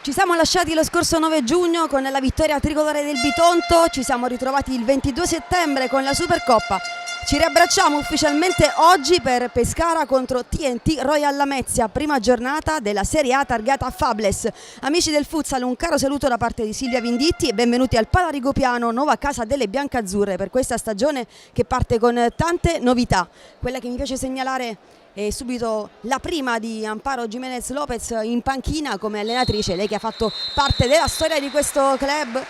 Ci siamo lasciati lo scorso 9 giugno con la vittoria tricolore del Bitonto, ci siamo ritrovati il 22 settembre con la Supercoppa. Ci riabbracciamo ufficialmente oggi per Pescara contro TNT Royal Lamezia, prima giornata della Serie A targata Fables. Amici del futsal, un caro saluto da parte di Silvia Vinditti e benvenuti al Palarigopiano, nuova casa delle biancazzurre per questa stagione che parte con tante novità. Quella che mi piace segnalare è subito la prima di Amparo Jimenez Lopez in panchina come allenatrice, lei che ha fatto parte della storia di questo club.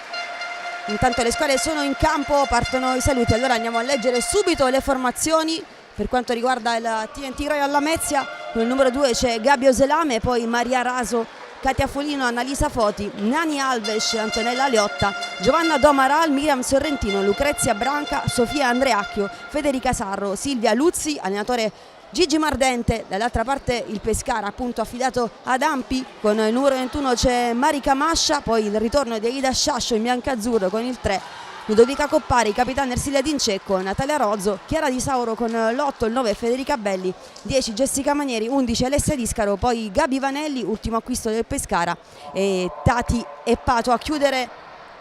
Intanto le squadre sono in campo, partono i saluti, allora andiamo a leggere subito le formazioni. Per quanto riguarda il TNT Royal Lamezia, con il numero 2 c'è Gabio Selame, poi Maria Raso, Katia Folino, Annalisa Foti, Nani Alves, Antonella Aliotta, Giovanna Domaral, Miriam Sorrentino, Lucrezia Branca, Sofia Andreacchio, Federica Sarro, Silvia Luzzi, allenatore Gigi Mardente. Dall'altra parte il Pescara appunto affidato ad Ampi, con il numero 21 c'è Marica Mascia, poi il ritorno di Aida Sciascio in biancazzurro con il 3, Ludovica Coppari, capitano Ersilia D'Incecco, Natalia Rozzo, Chiara Di Sauro con l'8, il 9 Federica Belli, 10 Jessica Manieri, 11 Alessia Discaro, poi Gabi Vanelli, ultimo acquisto del Pescara, e Tati e Pato a chiudere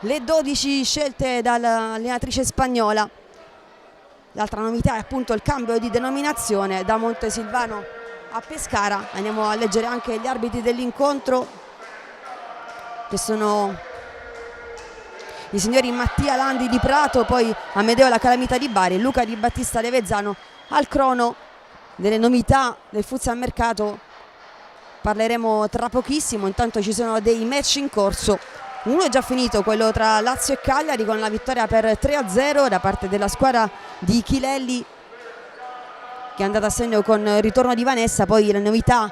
le 12 scelte dall'allenatrice spagnola. L'altra novità è appunto il cambio di denominazione da Montesilvano a Pescara. Andiamo a leggere anche gli arbitri dell'incontro, che sono i signori Mattia Landi di Prato, poi Amedeo La Calamita di Bari, Luca Di Battista Levezzano. Al crono delle novità del futsal mercato parleremo tra pochissimo, intanto ci sono dei match in corso. Uno è già finito, quello tra Lazio e Cagliari, con la vittoria per 3-0 da parte della squadra di Chilelli, che è andata a segno con il ritorno di Vanessa. Poi le novità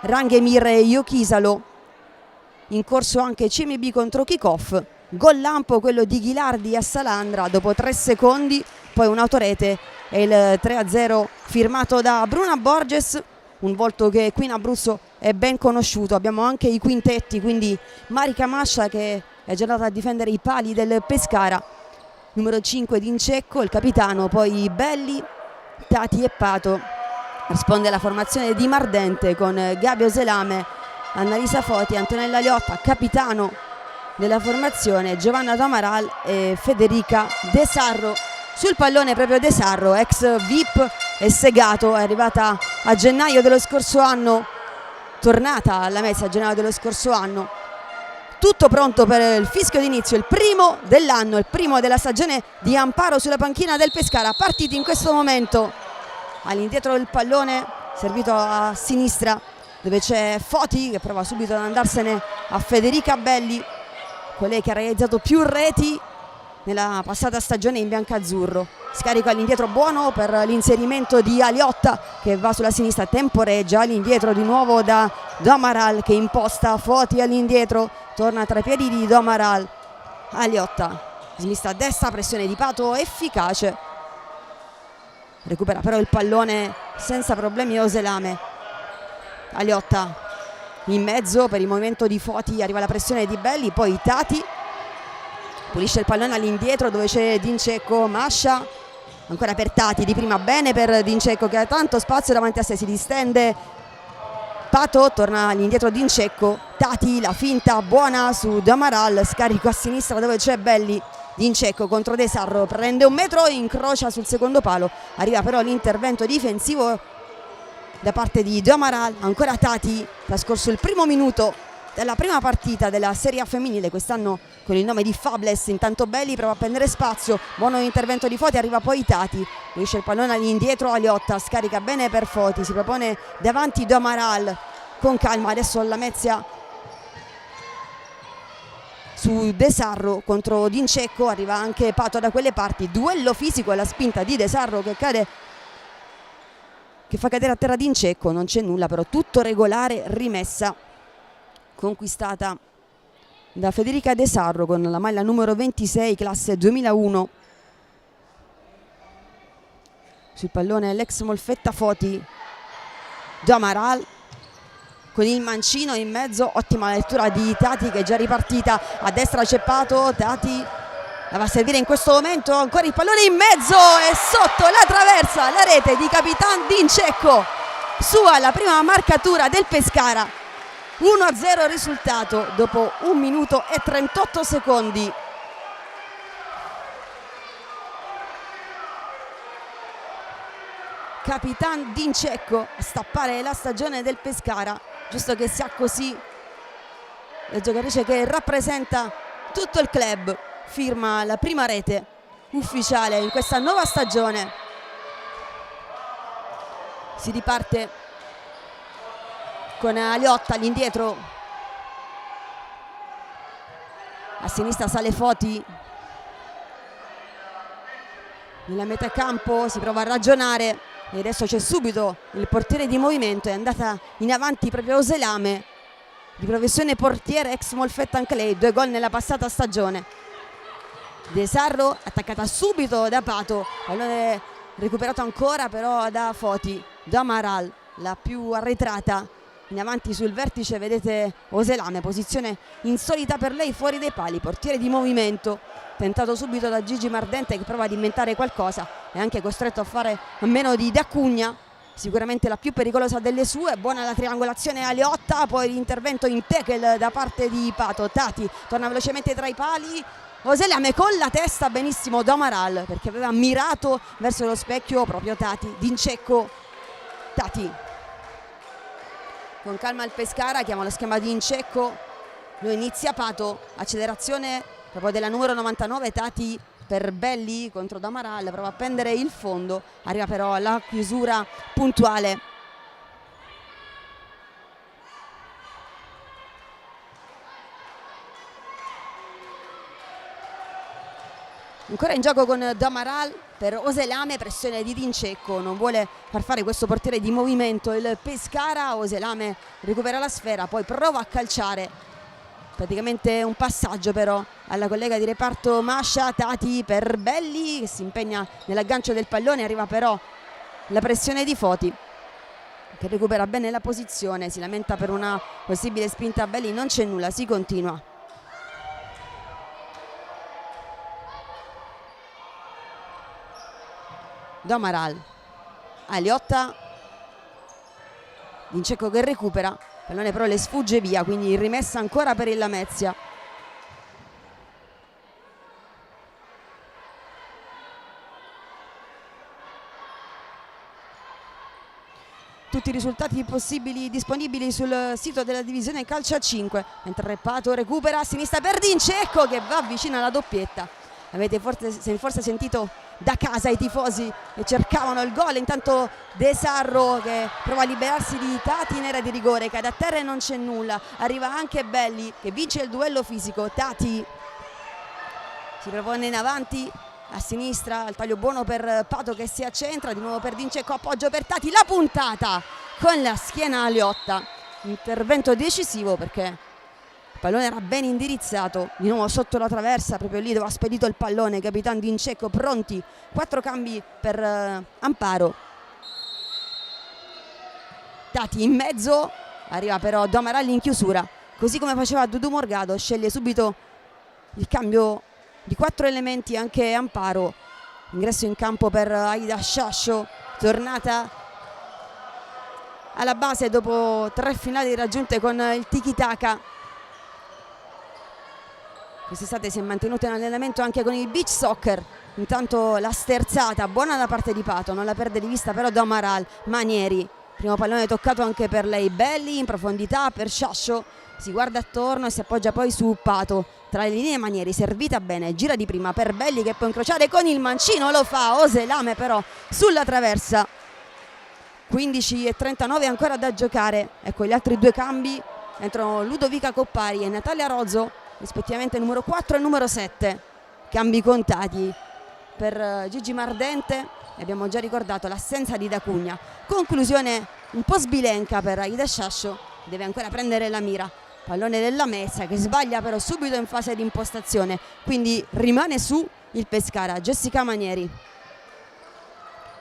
Ranghe-Mir e Iochisalo, in corso anche CMB contro Kickoff, gol lampo quello di Ghilardi a Salandra dopo 3 secondi, poi un'autorete e il 3-0 firmato da Bruna Borges, un volto che qui in Abruzzo è ben conosciuto. Abbiamo anche i quintetti, quindi Marica Mascia che è già andata a difendere i pali del Pescara, numero 5 D'Incecco, il capitano, poi Belli, Tati e Pato. Risponde la formazione di Mardente con Gabio Selame, Annalisa Foti, Antonella Liotta, capitano della formazione, Giovanna Tamaral e Federica De Sarro. Sul pallone proprio De Sarro, ex VIP e Segato, è arrivata a gennaio dello scorso anno, tornata alla Mezza a gennaio dello scorso anno. Tutto pronto per il fischio d'inizio, il primo dell'anno, il primo della stagione di Amparo sulla panchina del Pescara. Partiti in questo momento all'indietro del pallone, servito a sinistra, dove c'è Foti che prova subito ad andarsene a Federica Belli, quella che ha realizzato più reti nella passata stagione in biancazzurro. Scarico all'indietro buono per l'inserimento di Aliotta che va sulla sinistra, temporeggia all'indietro di nuovo da Domaral che imposta Foti all'indietro, torna tra i piedi di Domaral. Aliotta smista a destra, pressione di Pato efficace, recupera però il pallone senza problemi Oselame. Aliotta in mezzo per il movimento di Foti, arriva la pressione di Belli, poi Tati pulisce il pallone all'indietro dove c'è D'Incecco, Mascia ancora per Tati, di prima bene per D'Incecco che ha tanto spazio davanti a sé, si distende Pato, torna all'indietro D'Incecco, Tati, la finta buona su Damaral, scarico a sinistra dove c'è Belli, D'Incecco contro De Sarro, prende un metro, incrocia sul secondo palo, arriva però l'intervento difensivo da parte di Damaral. Ancora Tati, trascorso il primo minuto della prima partita della Serie A femminile, quest'anno con il nome di Fables. Intanto Belli prova a prendere spazio, buono intervento di Foti, arriva poi Tati, riesce il pallone all'indietro Aliotta, scarica bene per Foti, si propone davanti Domaral con calma. Adesso la Lamezia su De Sarro contro D'Incecco, arriva anche Pato da quelle parti, duello fisico alla spinta di De Sarro che cade, che fa cadere a terra D'Incecco, non c'è nulla però, tutto regolare, rimessa conquistata da Federica De Sarro con la maglia numero 26 classe 2001. Sul pallone l'ex Molfetta Foti, Domaral con il mancino in mezzo, ottima lettura di Tati che è già ripartita, a destra c'è Pato, Tati la va a servire in questo momento, ancora il pallone in mezzo e sotto la traversa, la rete di Capitan D'Incecco, sua la prima marcatura del Pescara. 1-0 risultato dopo 1 minuto e 38 secondi. Capitan Dincecco a stappare la stagione del Pescara, giusto che sia così. La giocatrice che rappresenta tutto il club firma la prima rete ufficiale in questa nuova stagione. Si riparte con Aliotta all'indietro, a sinistra sale Foti, nella metà campo si prova a ragionare e adesso c'è subito il portiere di movimento, è andata in avanti proprio Oselame, di professione portiere ex Molfetta Clay, 2 gol nella passata stagione. De Sarro attaccata subito da Pato, pallone recuperato ancora però da Foti, da Amaral, la più arretrata in avanti sul vertice, vedete Oselame, posizione insolita per lei fuori dai pali, portiere di movimento, tentato subito da Gigi Mardente che prova ad inventare qualcosa, è anche costretto a fare a meno di D'Acugna, sicuramente la più pericolosa delle sue. Buona la triangolazione a Leotta, poi l'intervento in tackle da parte di Pato. Tati torna velocemente tra i pali, Oselame con la testa, benissimo da Amaral perché aveva mirato verso lo specchio proprio Tati. Dincecco, Tati con calma il Pescara, chiama lo schema di Dincecco, lo inizia Pato, accelerazione proprio della numero 99 Tati per Belli contro Damaral, prova a prendere il fondo, arriva però alla chiusura puntuale. Ancora in gioco con Damaral per Oselame, pressione di Dincecco, non vuole far fare questo portiere di movimento il Pescara. Oselame recupera la sfera, poi prova a calciare, praticamente un passaggio però alla collega di reparto Mascia. Tati per Belli che si impegna nell'aggancio del pallone, arriva però la pressione di Foti che recupera bene la posizione, si lamenta per una possibile spinta a Belli, non c'è nulla, si continua. Damaral, Aliotta, Dincecco che recupera, pallone però le sfugge via, quindi rimessa ancora per il Lamezia. Tutti i risultati possibili disponibili sul sito della divisione calcio a 5, mentre Pato recupera a sinistra per Dincecco che va vicino alla doppietta. Avete forse sentito da casa i tifosi che cercavano il gol, intanto De Sarro che prova a liberarsi di Tati in area di rigore, cade a terra e non c'è nulla, arriva anche Belli che vince il duello fisico. Tati si propone in avanti a sinistra, al taglio buono per Pato che si accentra, di nuovo per Dincecco, appoggio per Tati, la puntata con la schiena a Liotta, intervento decisivo perché il pallone era ben indirizzato, di nuovo sotto la traversa, proprio lì dove ha spedito il pallone Capitan Dincecco. Pronti 4 cambi per Amparo. Tati in mezzo, arriva però Domaralli in chiusura, così come faceva Dudu Morgado, sceglie subito il cambio di 4 elementi anche Amparo. Ingresso in campo per Aida Sciascio, tornata alla base dopo 3 finali raggiunte con il tiki-taka. Quest'estate si è mantenuto in allenamento anche con il beach soccer. Intanto la sterzata buona da parte di Pato, non la perde di vista però Damaral. Manieri, primo pallone toccato anche per lei. Belli in profondità per Sciascio, si guarda attorno e si appoggia poi su Pato tra le linee. Manieri servita bene, gira di prima per Belli che può incrociare con il mancino, lo fa Oselame però sulla traversa. 15:39 ancora da giocare. Ecco gli altri 2 cambi, entrano Ludovica Coppari e Natalia Rozzo, rispettivamente numero 4 e numero 7. Cambi contati per Gigi Mardente, abbiamo già ricordato l'assenza di D'Acugna. Conclusione un po' sbilenca per Aida Sciascio, deve ancora prendere la mira. Pallone della Messa che sbaglia però subito in fase di impostazione, quindi rimane su il Pescara. Jessica Manieri,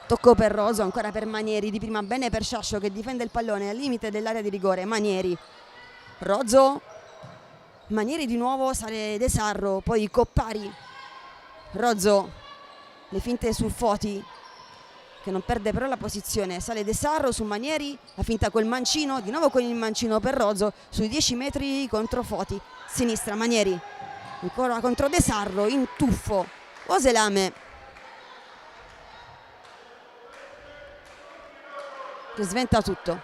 tocco per Roso, ancora per Manieri, di prima bene per Sciascio che difende il pallone al limite dell'area di rigore. Manieri, Rozzo, Manieri di nuovo, sale De Sarro, poi Coppari, Rozzo, le finte su Foti, che non perde però la posizione, sale De Sarro su Manieri, la finta col mancino, di nuovo con il mancino per Rozzo, sui 10 metri contro Foti, sinistra Manieri, ancora contro De Sarro, in tuffo, Oselame che sventa tutto.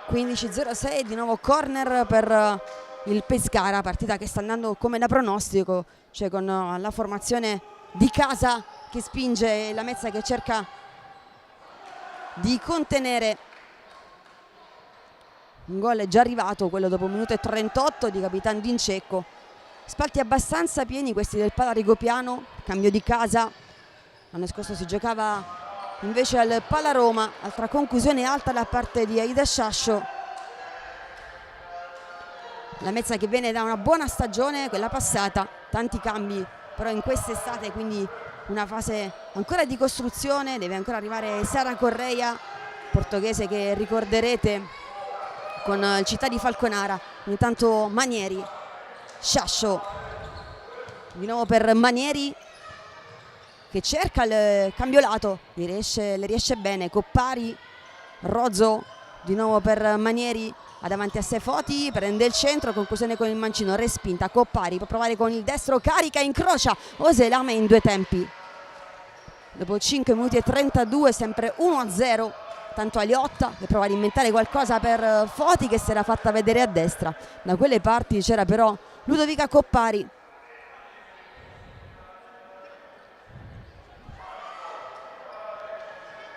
15-06, di nuovo corner per il Pescara, partita che sta andando come da pronostico, cioè con la formazione di casa che spinge, la Mezza che cerca di contenere. Un gol è già arrivato, quello dopo 1 minuto e 38 di Capitan Dincecco. Spalti abbastanza pieni questi del Pala Rigopiano, cambio di casa. L'anno scorso si giocava invece al Pala Roma, altra conclusione alta da parte di Aida Sciascio. La Mezza che viene da una buona stagione, quella passata, tanti cambi però in quest'estate, quindi una fase ancora di costruzione, deve ancora arrivare Sara Correia, portoghese che ricorderete con il Città di Falconara. Intanto Manieri, Sciascio, di nuovo per Manieri che cerca il cambiolato, le riesce bene, Coppari, Rozzo, di nuovo per Manieri, ha davanti a sé Foti, prende il centro, conclusione con il mancino, respinta, Coppari può provare con il destro, carica, incrocia, Oselame in 2 tempi. Dopo 5 minuti e 32, sempre 1-0, tanto Aliotta che prova ad inventare qualcosa per Foti che si era fatta vedere a destra. Da quelle parti c'era però Ludovica Coppari.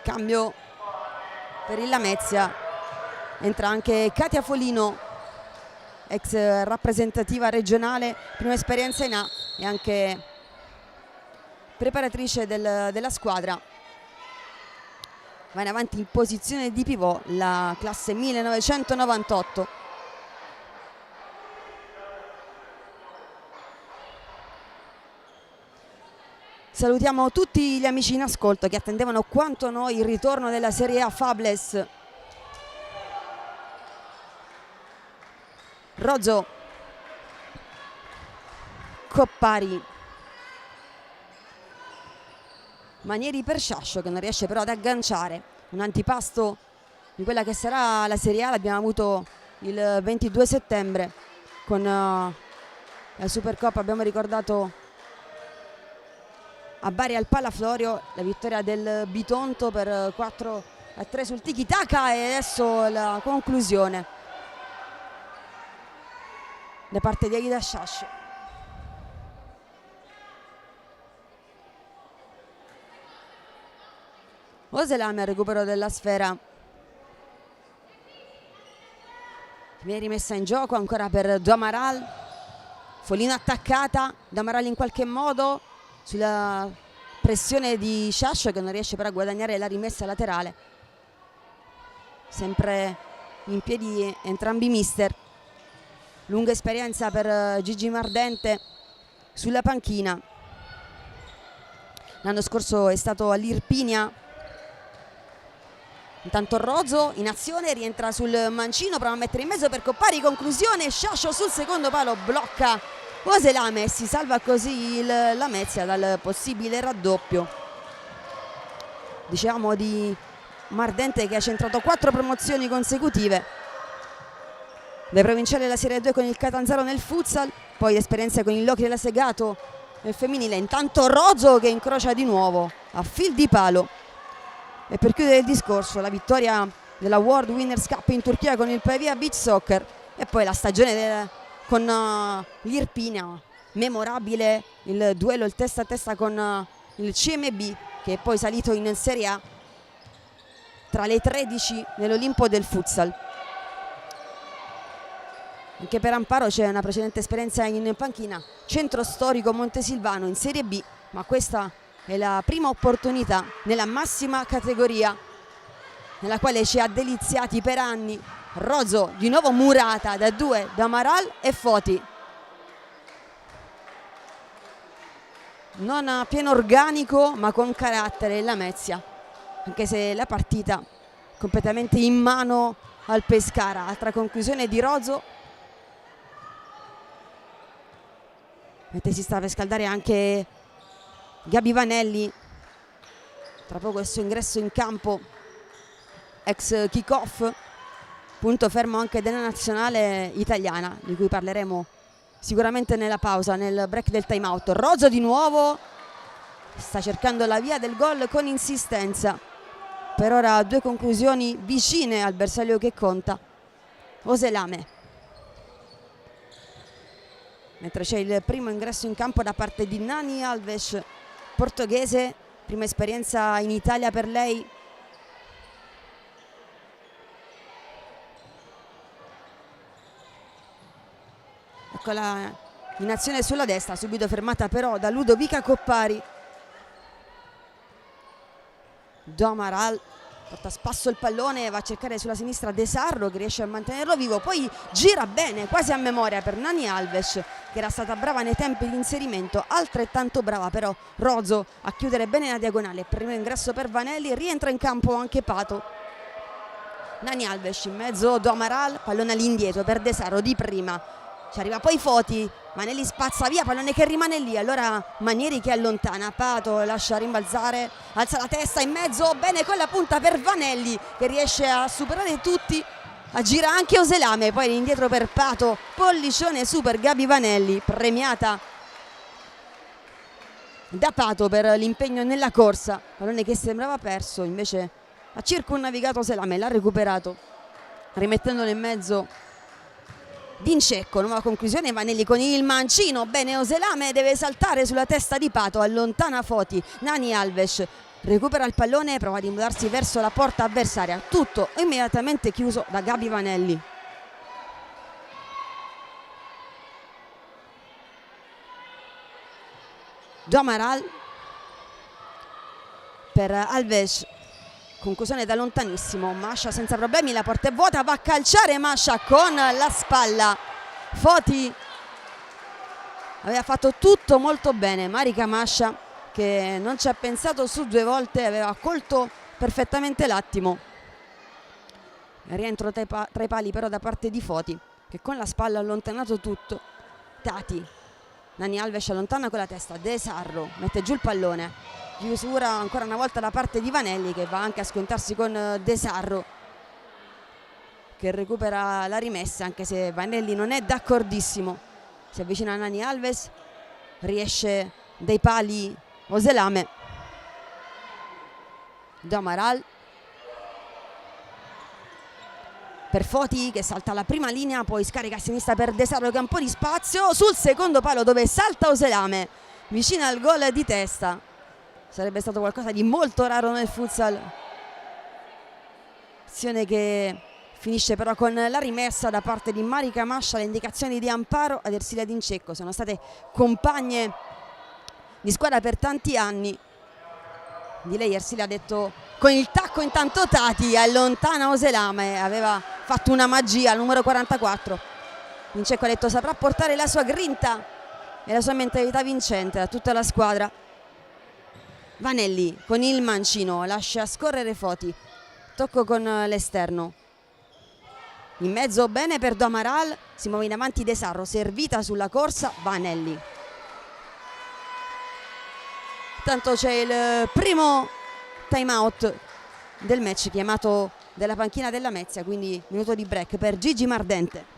Cambio per il Lamezia, entra anche Katia Folino, ex rappresentativa regionale, prima esperienza in A e anche preparatrice della squadra. Va in avanti in posizione di pivot la classe 1998. Salutiamo tutti gli amici in ascolto che attendevano quanto noi il ritorno della Serie A Fables. Rozzo, Coppari, Manieri per Sciascio che non riesce però ad agganciare. Un antipasto di quella che sarà la Serie A l'abbiamo avuto il 22 settembre con la Supercoppa. Abbiamo ricordato a Bari al Pala Florio la vittoria del Bitonto per 4-3 sul tiki taka e adesso la conclusione da parte di Aida Sciascio. Oselame al recupero della sfera, viene rimessa in gioco ancora per Domaral, Folino attaccata, Domaral in qualche modo sulla pressione di Sciascio che non riesce però a guadagnare la rimessa laterale. Sempre in piedi entrambi i mister. Lunga esperienza per Gigi Mardente sulla panchina. L'anno scorso è stato all'Irpinia. Intanto Rozzo in azione, rientra sul mancino, prova a mettere in mezzo per Coppari, conclusione, Sciascio sul secondo palo, blocca Oselame e si salva così la Lamezia dal possibile raddoppio. Diciamo di Mardente che ha centrato 4 promozioni consecutive. Le provinciali della Serie 2 con il Catanzaro nel futsal, poi l'esperienza con il Locri e la Segato nel femminile. Intanto Rozzo che incrocia di nuovo a fil di palo. E per chiudere il discorso la vittoria della World Winners Cup in Turchia con il Pavia Beach Soccer e poi la stagione con l'Irpinia, memorabile il duello, il testa a testa con il CMB che è poi salito in Serie A tra le 13 nell'Olimpo del futsal. Anche per Amparo c'è una precedente esperienza in panchina, Centro Storico Montesilvano in Serie B, ma questa è la prima opportunità nella massima categoria nella quale ci ha deliziati per anni. Rozzo di nuovo murata da 2 da Amaral e Foti. Non a pieno organico ma con carattere la Lamezia, anche se la partita completamente in mano al Pescara. Altra conclusione di Rozzo, mentre si sta per scaldare anche Gabi Vanelli tra poco il suo ingresso in campo, ex kick-off, punto fermo anche della nazionale italiana, di cui parleremo sicuramente nella pausa, nel break del time out. Rozzo di nuovo, sta cercando la via del gol con insistenza. Per ora 2 conclusioni vicine al bersaglio che conta, Oselame. Mentre c'è il primo ingresso in campo da parte di Nani Alves, portoghese, prima esperienza in Italia per lei. Eccola in azione sulla destra, subito fermata però da Ludovica Coppari. Domaral porta a spasso il pallone, va a cercare sulla sinistra De Sarro che riesce a mantenerlo vivo, poi gira bene, quasi a memoria per Nani Alves, che era stata brava nei tempi di inserimento, altrettanto brava però Rozzo a chiudere bene la diagonale. Primo ingresso per Vanelli, rientra in campo anche Pato. Nani Alves in mezzo, Domaral, pallone all'indietro per De Sarro di prima. Ci arriva poi Foti, Vanelli spazza via, pallone che rimane lì, allora Manieri che allontana, Pato lascia rimbalzare, alza la testa in mezzo, bene con la punta per Vanelli che riesce a superare tutti, aggira anche Oselame, poi indietro per Pato, pollicione su per Gabi Vanelli, premiata da Pato per l'impegno nella corsa, pallone che sembrava perso, invece ha circunnavigato Oselame, l'ha recuperato, rimettendolo in mezzo Vincecco. Nuova conclusione, Vanelli con il mancino, bene Oselame, deve saltare sulla testa di Pato, allontana Foti, Nani Alves recupera il pallone, prova ad immutarsi verso la porta avversaria, tutto immediatamente chiuso da Gabi Vanelli. Domaral per Alves, conclusione da lontanissimo, Mascia senza problemi, la porta è vuota, va a calciare Mascia con la spalla. Foti aveva fatto tutto molto bene, Marica Mascia che non ci ha pensato su 2 volte, aveva colto perfettamente l'attimo. Rientro tra i pali però da parte di Foti che con la spalla ha allontanato tutto. Tati, Nani Alves allontana con la testa, De Sarro mette giù il pallone, chiusura ancora una volta da parte di Vanelli che va anche a scontarsi con De Sarro che recupera la rimessa, anche se Vanelli non è d'accordissimo. Si avvicina a Nani Alves, riesce dai pali Oselame. Domaral per Foti che salta alla prima linea, poi scarica a sinistra per De Sarro che ha un po' di spazio sul secondo palo dove salta Oselame vicino al gol di testa. Sarebbe stato qualcosa di molto raro nel futsal, azione che finisce però con la rimessa da parte di Marica Mascia. Le indicazioni di Amparo ad Ersilia Vincecco, sono state compagne di squadra per tanti anni. Di lei Ersilia ha detto con il tacco intanto Tati allontana Oselame, aveva fatto una magia al numero 44. Vincecco ha detto saprà portare la sua grinta e la sua mentalità vincente a tutta la squadra. Vanelli con il mancino lascia scorrere Foti, tocco con l'esterno, in mezzo bene per Domaral, si muove in avanti De Sarro, servita sulla corsa Vanelli. Tanto c'è il primo time out del match chiamato della panchina della Mezia, quindi minuto di break per Gigi Mardente.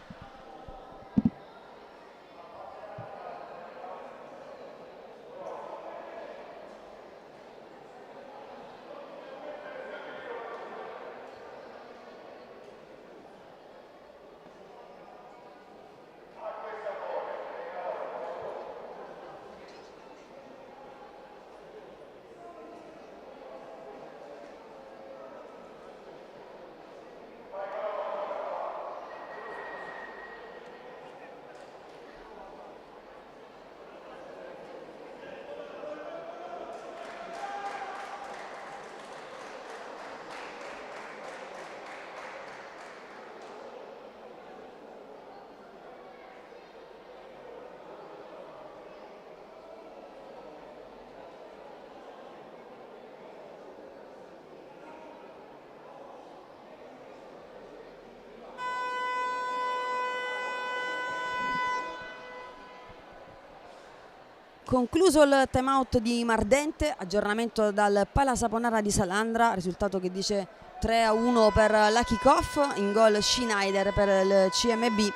Concluso il time out di Mardente, aggiornamento dal Pala Saponara di Salandra, risultato che dice 3-1 per la kick-off, in gol Schneider per il CMB.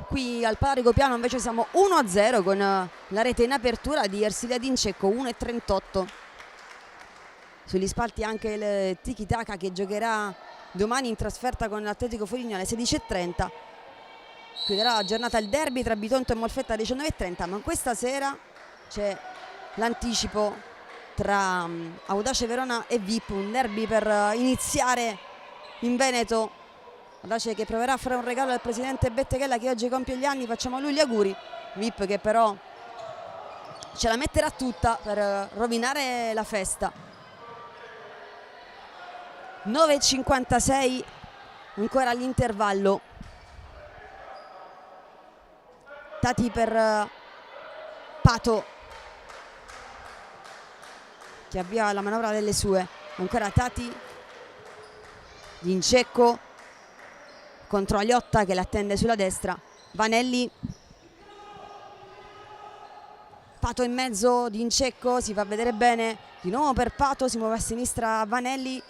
Qui al Pala Rigopiano invece siamo 1-0 con la rete in apertura di Ersilia Dincecco, 1:38. Sugli spalti anche il Tiki Taka che giocherà domani in trasferta con l'Atletico Foligno alle 16:30. Chiuderà la giornata il derby tra Bitonto e Molfetta alle 19:30, ma questa sera c'è l'anticipo tra Audace Verona e VIP, un derby per iniziare in Veneto. Audace che proverà a fare un regalo al presidente Betteghella che oggi compie gli anni, facciamo a lui gli auguri. VIP che però ce la metterà tutta per rovinare la festa. 9:56 ancora all'intervallo. Tati per Pato che avvia la manovra delle sue. Ancora Tati, Dincecco contro Aliotta che l'attende sulla destra. Vanelli, Pato in mezzo, Dincecco si fa vedere bene di nuovo per Pato, si muove a sinistra Vanelli.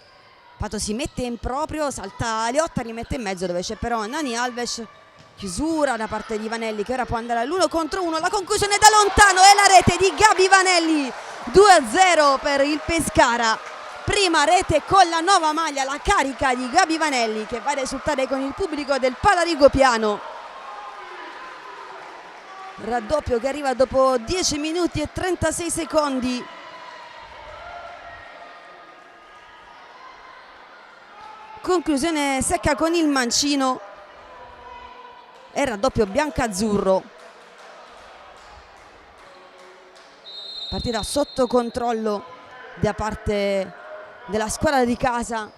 Pato si mette in proprio, salta Aliotta, rimette in mezzo dove c'è però Nani Alves. Chiusura da parte di Vanelli che ora può andare all'1 contro 1, la conclusione da lontano e la rete di Gabi Vanelli, 2-0 per il Pescara. Prima rete con la nuova maglia, la carica di Gabi Vanelli che va ad esultare con il pubblico del Pala Rigopiano. Raddoppio che arriva dopo 10 minuti e 36 secondi. Conclusione secca con il mancino. E raddoppio biancazzurro. Partita sotto controllo da parte della squadra di casa.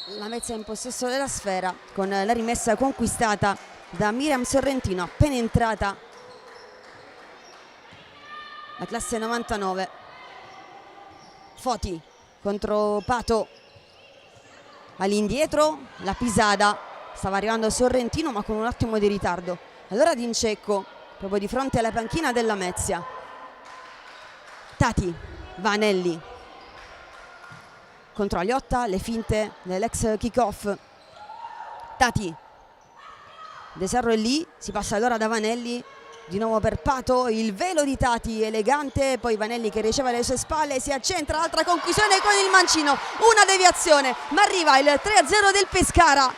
La Mezza in possesso della sfera con la rimessa conquistata da Miriam Sorrentino, appena entrata la classe 99. Foti contro Pato. All'indietro la pisada, stava arrivando Sorrentino ma con un attimo di ritardo. Allora Dincecco proprio di fronte alla panchina della Mezia. Tati, Vanelli contro Aliotta, le finte dell'ex kick-off. Tati, De Sarro è lì, si passa allora da Vanelli, di nuovo per Pato, il velo di Tati elegante, poi Vanelli che riceve alle sue spalle, si accentra, altra conclusione con il mancino, una deviazione, ma arriva il 3-0 del Pescara.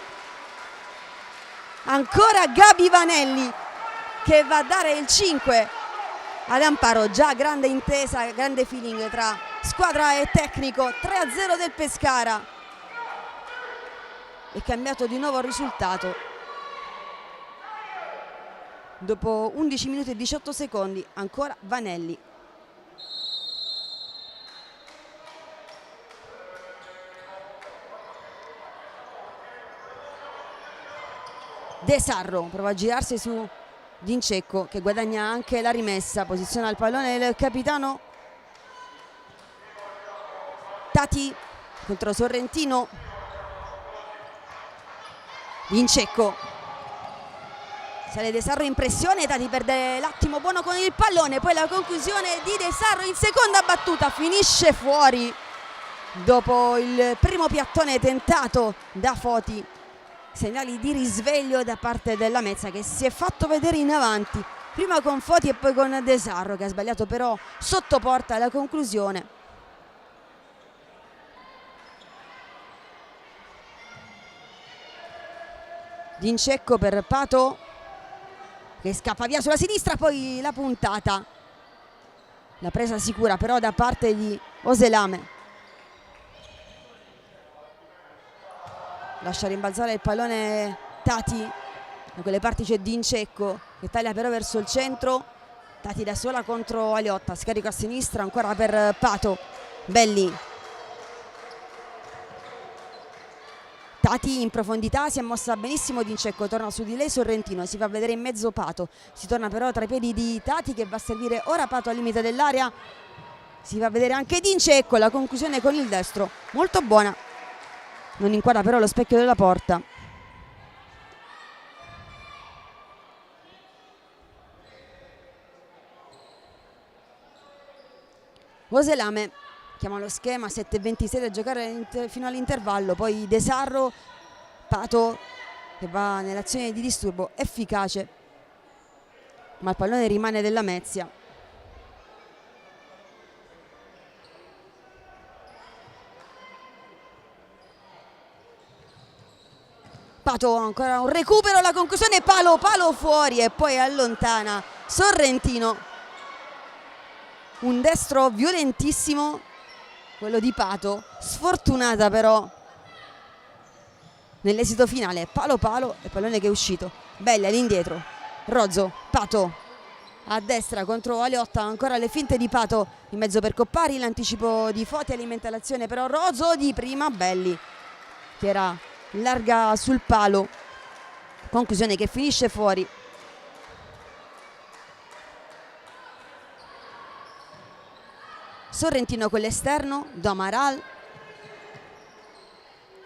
Ancora Gabi Vanelli che va a dare il 5 ad Amparo, già grande intesa, grande feeling tra squadra e tecnico. 3-0 del Pescara. È cambiato di nuovo il risultato. Dopo 11 minuti e 18 secondi ancora Vanelli. De Sarro prova a girarsi su Dincecco che guadagna anche la rimessa, posiziona il pallone il capitano. Tati contro Sorrentino. Dincecco. Sale De Sarro in pressione, Tati perde l'attimo buono con il pallone, poi la conclusione di De Sarro in seconda battuta, finisce fuori dopo il primo piattone tentato da Foti. Segnali di risveglio da parte della Mezza che si è fatto vedere in avanti, prima con Foti e poi con De Sarro che ha sbagliato però sotto porta la conclusione. Dincecco per Pato che scappa via sulla sinistra, poi la puntata, la presa sicura però da parte di Oselame. Lascia rimbalzare il pallone Tati, da quelle parti c'è Dincecco che taglia però verso il centro. Tati da sola contro Aliotta, scarico a sinistra ancora per Pato. Belli, Tati in profondità, si è mossa benissimo Dincecco, torna su di lei Sorrentino, si fa vedere in mezzo Pato, si torna però tra i piedi di Tati che va a servire ora Pato al limite dell'area, si fa vedere anche Dincecco, la conclusione con il destro molto buona, non inquadra però lo specchio della porta. Oselame chiama lo schema, 7:26 da giocare fino all'intervallo, poi De Sarro, Pato che va nell'azione di disturbo, efficace, ma il pallone rimane della Mezia. Pato, ancora un recupero, la conclusione, palo fuori e poi allontana Sorrentino. Un destro violentissimo quello di Pato, sfortunata però nell'esito finale, palo e pallone che è uscito. Belli all'indietro, Rozzo, Pato a destra contro Aliotta, ancora le finte di Pato in mezzo per Coppari, l'anticipo di Foti alimenta l'azione, però Rozzo di prima, Belli che era larga sul palo, conclusione che finisce fuori. Sorrentino con l'esterno, Domaral,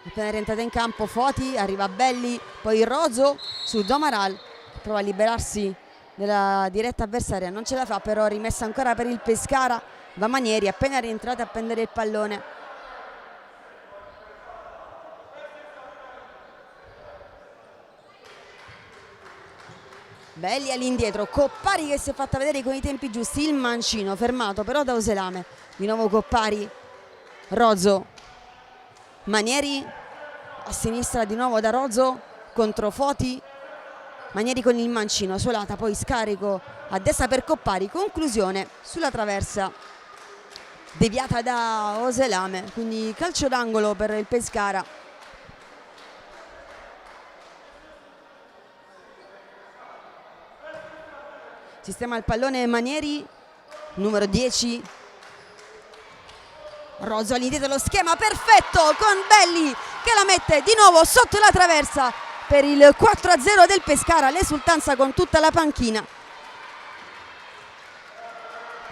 appena rientrata in campo Foti, arriva Belli, poi Rozzo su Domaral, prova a liberarsi della diretta avversaria, non ce la fa, però rimessa ancora per il Pescara, va Manieri appena rientrata a prendere il pallone. Belli all'indietro, Coppari che si è fatta vedere con i tempi giusti, il mancino fermato però da Oselame, di nuovo Coppari, Rozzo, Manieri a sinistra di nuovo da Rozzo contro Foti, Manieri con il mancino, Solata, poi scarico a destra per Coppari, conclusione sulla traversa deviata da Oselame, quindi calcio d'angolo per il Pescara. Sistema il pallone Manieri, numero 10, Rozzo all'indietro, lo schema perfetto con Belli che la mette di nuovo sotto la traversa per il 4-0 del Pescara, l'esultanza con tutta la panchina.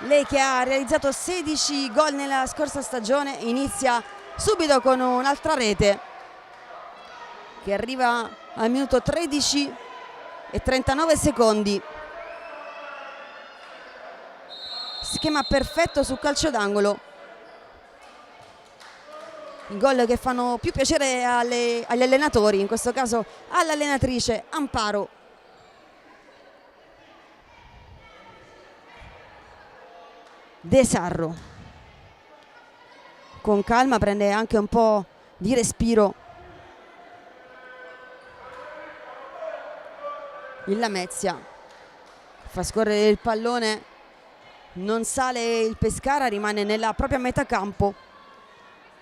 Lei che ha realizzato 16 gol nella scorsa stagione inizia subito con un'altra rete che arriva al minuto 13 e 39 secondi. Schema perfetto sul calcio d'angolo, i gol che fanno più piacere agli allenatori, in questo caso all'allenatrice Amparo. De Sarro con calma prende anche un po' di respiro il Lamezia, fa scorrere il pallone, non sale il Pescara, rimane nella propria metà campo.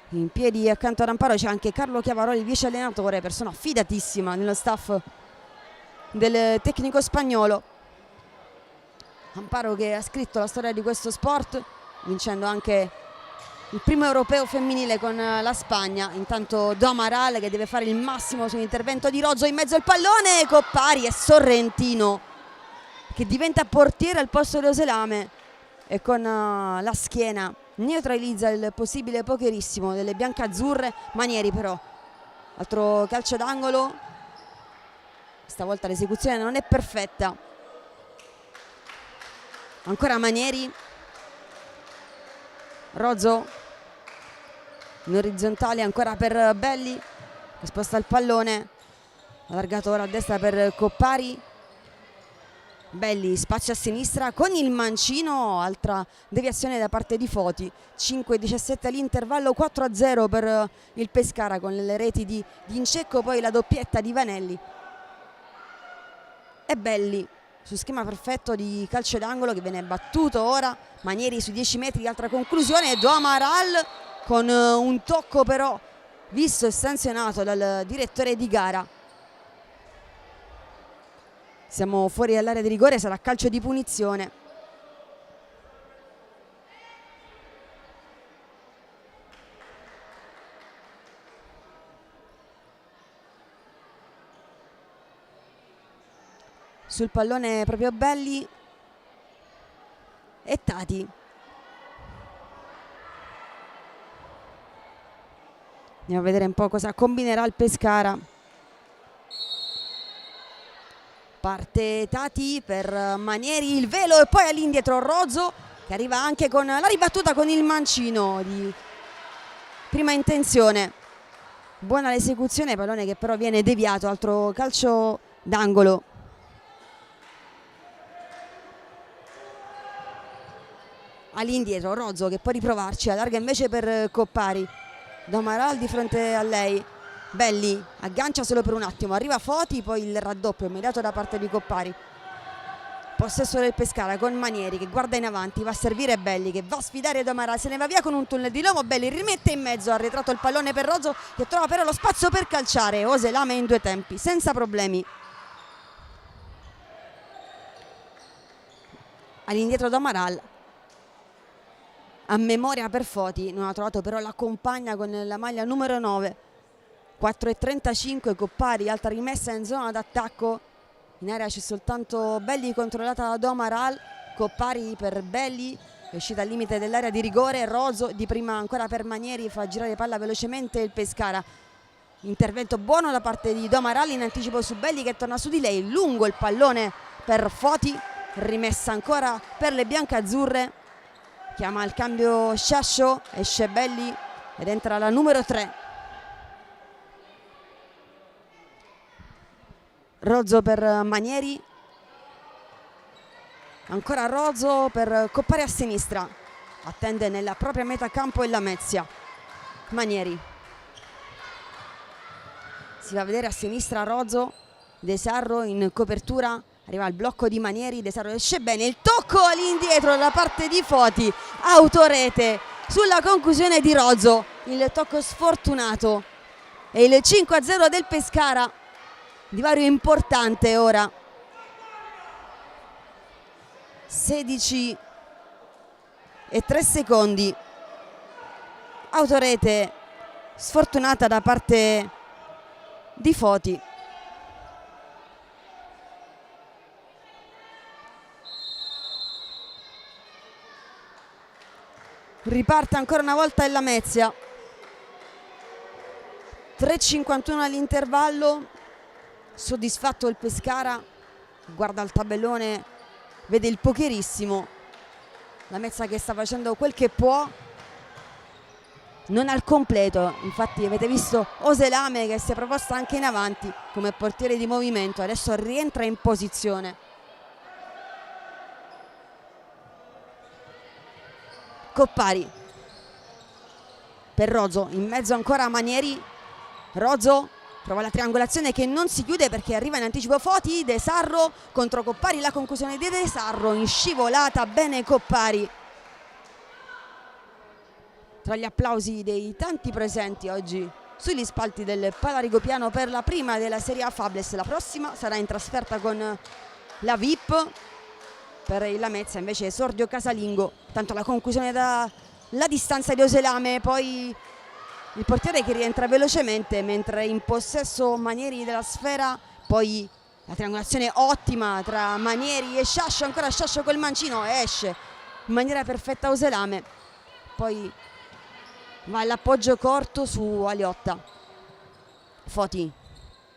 In piedi accanto ad Amparo c'è anche Carlo Chiavaroli, vice allenatore, persona fidatissima nello staff del tecnico spagnolo. Amparo che ha scritto la storia di questo sport, vincendo anche il primo europeo femminile con la Spagna. Intanto Domaral che deve fare il massimo sull'intervento di Rozzo, in mezzo al pallone, Coppari e Sorrentino che diventa portiere al posto di Oselame e con la schiena neutralizza il possibile pokerissimo delle biancazzurre. Manieri però, altro calcio d'angolo, stavolta l'esecuzione non è perfetta, ancora Manieri, Rozzo in orizzontale ancora per Belli che sposta il pallone, allargato ora a destra per Coppari. Belli spazio a sinistra con il mancino, altra deviazione da parte di Foti. 5-17 all'intervallo, 4-0 per il Pescara con le reti di Incecco, poi la doppietta di Vanelli e Belli su schema perfetto di calcio d'angolo che viene battuto ora. Manieri su 10 metri, altra conclusione, Domaral con un tocco però visto e sanzionato dal direttore di gara. Siamo fuori dall'area di rigore, sarà calcio di punizione. Sul pallone proprio Belli e Tati. Andiamo a vedere un po' cosa combinerà il Pescara. Parte Tati per Manieri, il velo e poi all'indietro Rozzo che arriva anche con la ribattuta con il mancino di prima intenzione. Buona l'esecuzione, pallone che però viene deviato, altro calcio d'angolo. All'indietro Rozzo che può riprovarci, allarga invece per Coppari. Domaral di fronte a lei, Belli aggancia solo per un attimo, arriva Foti, poi il raddoppio immediato da parte di Coppari. Possesso del Pescara con Manieri che guarda in avanti, va a servire Belli che va a sfidare Domaral, se ne va via con un tunnel di Lomo. Belli rimette in mezzo, ha arretrato il pallone per Rozzo che trova però lo spazio per calciare. Oselame in 2 tempi senza problemi. All'indietro Domaral, a memoria per Foti, non ha trovato però la compagna con la maglia numero 9. 4:35 Coppari, alta rimessa in zona d'attacco. In area c'è soltanto Belli controllata da Domaral. Coppari per Belli, è uscita al limite dell'area di rigore. Rozzo di prima ancora per Manieri, fa girare palla velocemente il Pescara. Intervento buono da parte di Domaral in anticipo su Belli che torna su di lei. Lungo il pallone per Foti, rimessa ancora per le biancazzurre. Chiama il cambio Sciascio, esce Belli ed entra la numero 3. Rozzo per Manieri, ancora Rozzo per Coppari a sinistra, attende nella propria metà campo il Lamezia. Manieri si va a vedere a sinistra Rozzo, De Sarro in copertura, arriva il blocco di Manieri, De Sarro esce bene, il tocco all'indietro da parte di Foti, autorete sulla conclusione di Rozzo, il tocco sfortunato e il 5-0 del Pescara. Divario importante ora, 16 e 3 secondi, autorete sfortunata da parte di Foti. Riparte ancora una volta il Lamezia, 3:51 all'intervallo. Soddisfatto il Pescara, guarda il tabellone, vede il pokerissimo, Lamezia che sta facendo quel che può, non al completo. Infatti avete visto Oselame che si è proposta anche in avanti come portiere di movimento, adesso rientra in posizione. Coppari per Rozzo, in mezzo ancora Manieri. Rozzo prova la triangolazione che non si chiude perché arriva in anticipo Foti. De Sarro contro Coppari, la conclusione di De Sarro in scivolata, bene Coppari. Tra gli applausi dei tanti presenti oggi sugli spalti del Palarigopiano per la prima della Serie A Fables. La prossima sarà in trasferta con la VIP. Per il Lamezia invece esordio casalingo, tanto la conclusione dalla distanza di Oselame, poi il portiere che rientra velocemente mentre in possesso Manieri della sfera, poi la triangolazione ottima tra Manieri e Sciascio, ancora Sciascio col mancino, esce in maniera perfetta Oselame, poi va all'appoggio corto su Aliotta. Foti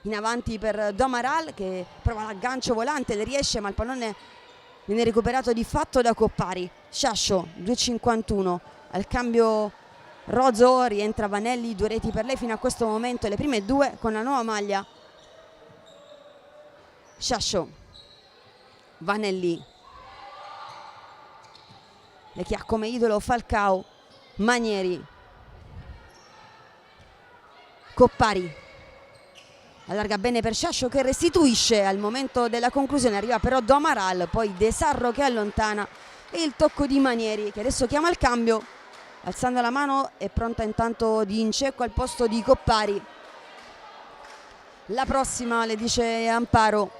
in avanti per Domaral che prova l'aggancio volante, le riesce ma il pallone viene recuperato di fatto da Coppari. Sciascio 2:51 al cambio. Rozzo, rientra Vanelli, 2 reti per lei fino a questo momento, le prime 2 con la nuova maglia. Sciascio, Vanelli, le che ha come idolo Falcao, Manieri, Coppari, allarga bene per Sciascio che restituisce al momento della conclusione, arriva però Domaral, poi De Sarro che allontana e il tocco di Manieri che adesso chiama il cambio. Alzando la mano è pronta intanto Di Incecco al posto di Coppari. La prossima, le dice Amparo,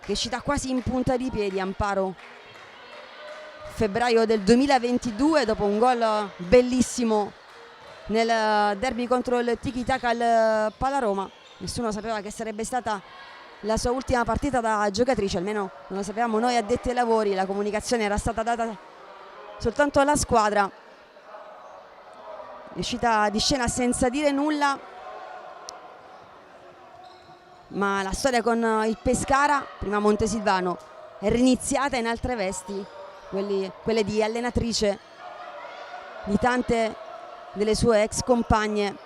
che è uscita quasi in punta di piedi. Amparo, febbraio del 2022, dopo un gol bellissimo nel derby contro il Tiki Taka al Palaroma. Nessuno sapeva che sarebbe stata la sua ultima partita da giocatrice, almeno non lo sapevamo noi addetti ai lavori, la comunicazione era stata data soltanto alla squadra. È uscita di scena senza dire nulla, ma la storia con il Pescara, prima Montesilvano, è riniziata in altre vesti quelle di allenatrice di tante delle sue ex compagne.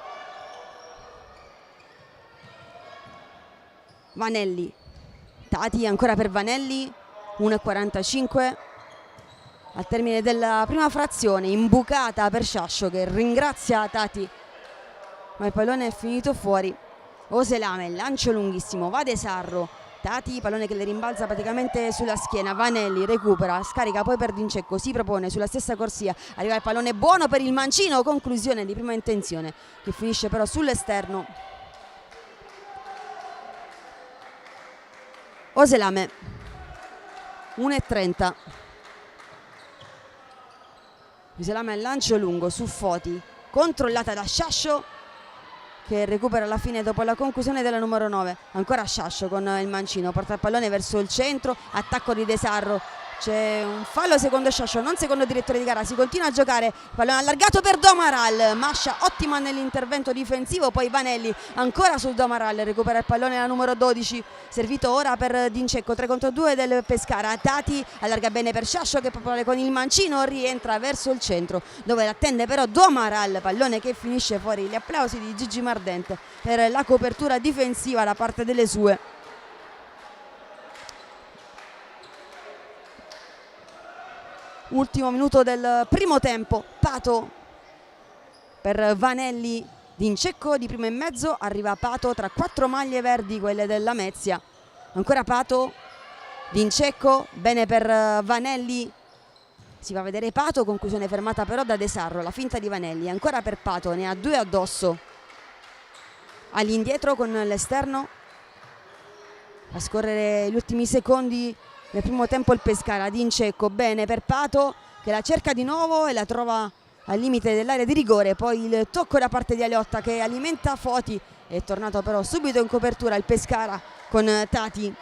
Vanelli, Tati ancora per Vanelli, 1,45 al termine della prima frazione, imbucata per Sciascio che ringrazia Tati, ma il pallone è finito fuori. Oselame, lancio lunghissimo, va De Sarro, Tati, pallone che le rimbalza praticamente sulla schiena, Vanelli recupera, scarica poi per Dincecco, si propone sulla stessa corsia, arriva il pallone buono per il mancino, conclusione di prima intenzione che finisce però sull'esterno. Oselame, 1,30. Oselame al lancio lungo su Foti, controllata da Sciascio che recupera alla fine dopo la conclusione della numero 9. Ancora Sciascio con il mancino, porta il pallone verso il centro, attacco di De Sarro, c'è un fallo secondo Sciascio, non secondo il direttore di gara, si continua a giocare, pallone allargato per Domaral, Mascia ottima nell'intervento difensivo, poi Vanelli ancora sul Domaral, recupera il pallone la numero 12, servito ora per Dincecco, 3 contro 2 del Pescara. Tati allarga bene per Sciascio che propone con il mancino, rientra verso il centro dove l'attende però Domaral, pallone che finisce fuori. Gli applausi di Gigi Mardente per la copertura difensiva da parte delle sue. Ultimo minuto del primo tempo, Pato per Vanelli, Dincecco di primo e mezzo, arriva Pato tra 4 maglie verdi, quelle della Lamezia. Ancora Pato, Dincecco, bene per Vanelli, si va a vedere Pato, conclusione fermata però da De Sarro, la finta di Vanelli, ancora per Pato, ne ha 2 addosso, all'indietro con l'esterno, a scorrere gli ultimi secondi nel primo tempo il Pescara. Dincecco bene per Pato che la cerca di nuovo e la trova al limite dell'area di rigore, poi il tocco da parte di Aliotta che alimenta Foti, è tornato però subito in copertura il Pescara con Tati.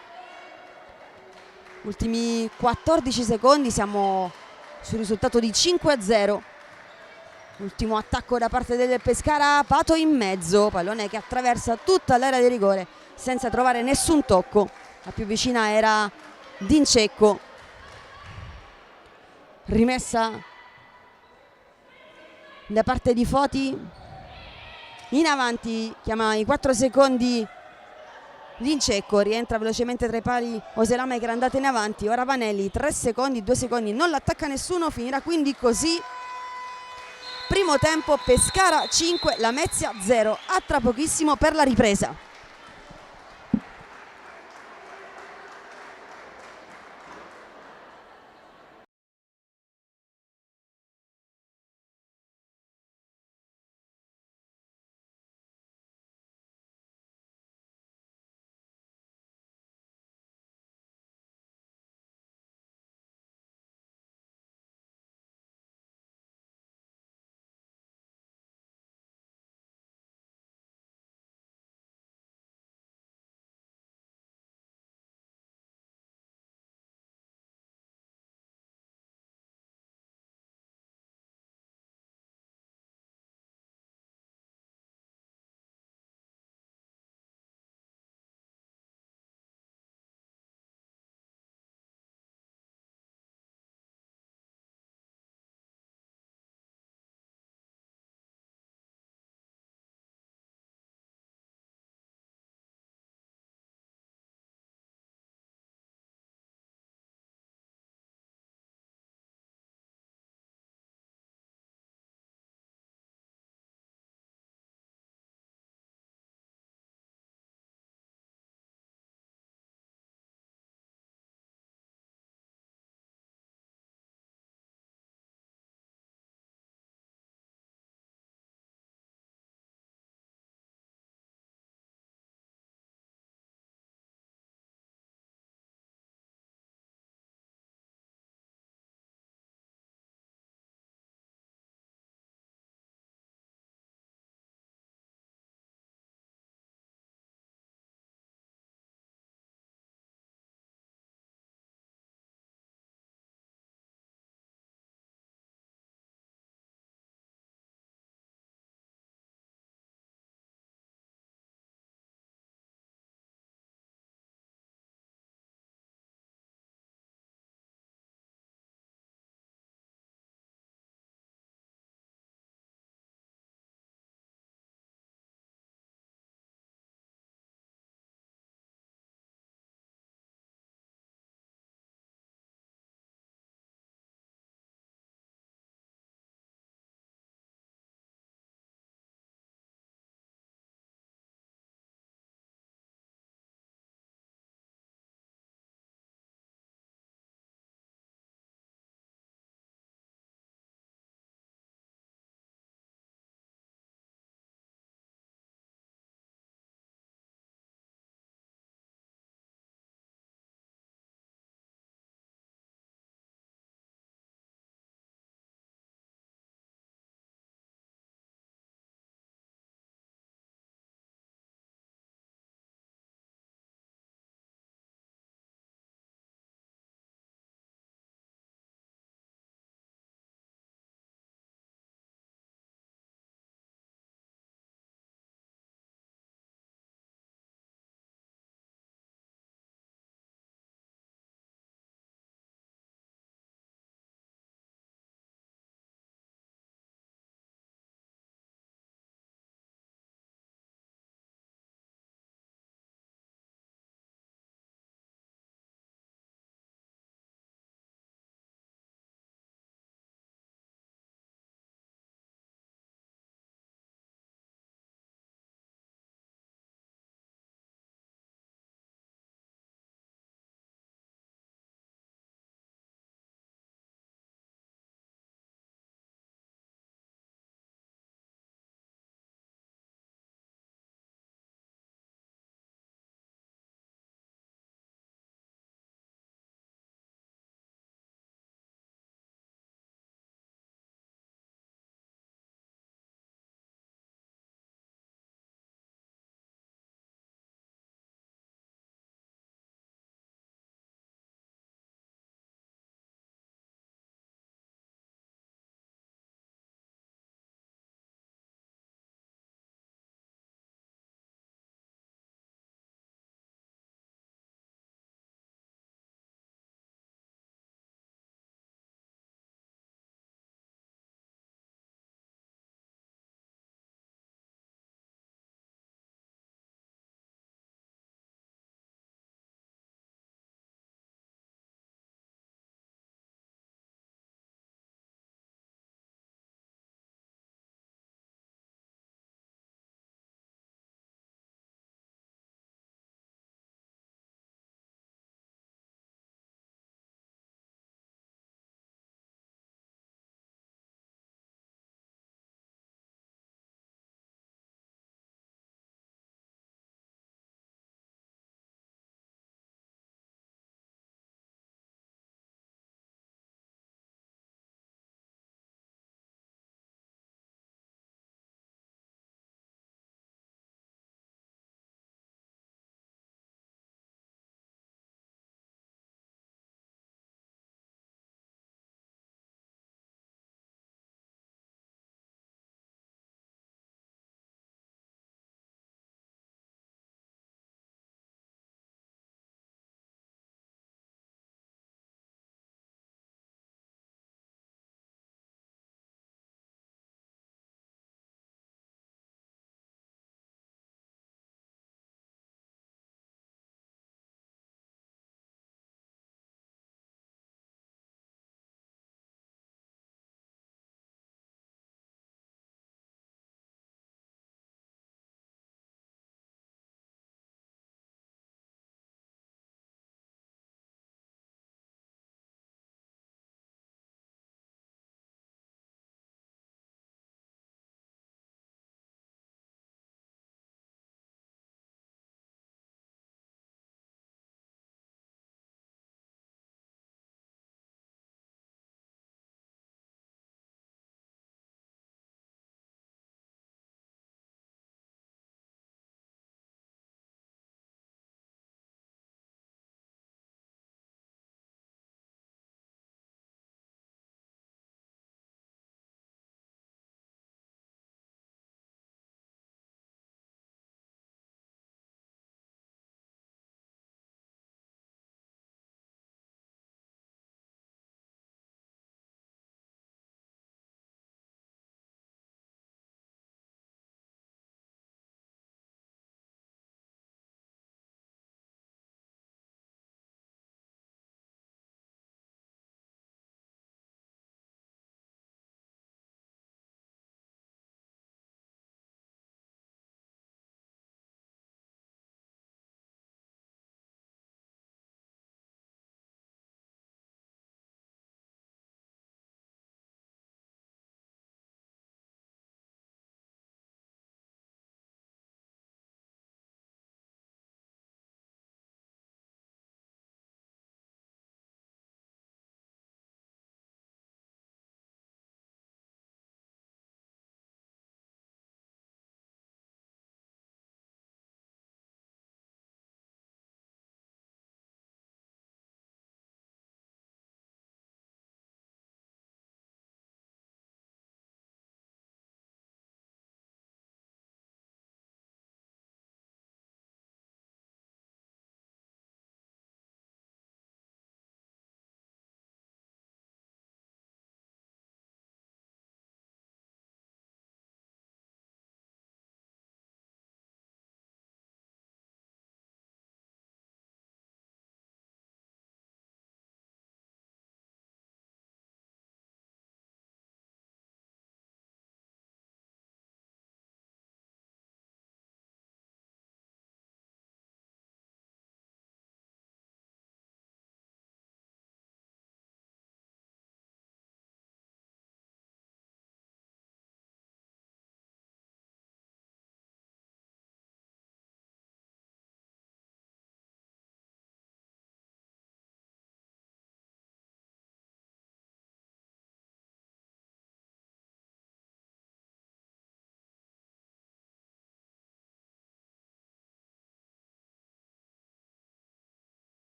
Ultimi 14 secondi, siamo sul risultato di 5-0. Ultimo attacco da parte del Pescara, Pato in mezzo, pallone che attraversa tutta l'area di rigore senza trovare nessun tocco, la più vicina era Dincecco. Rimessa da parte di Foti in avanti, chiama i 4 secondi Dincecco, rientra velocemente tra i pali Oselame che era andato in avanti, ora Vanelli, 3 secondi, 2 secondi, non l'attacca nessuno, finirà quindi così. Primo tempo Pescara 5, Lamezia 0, a tra pochissimo per la ripresa.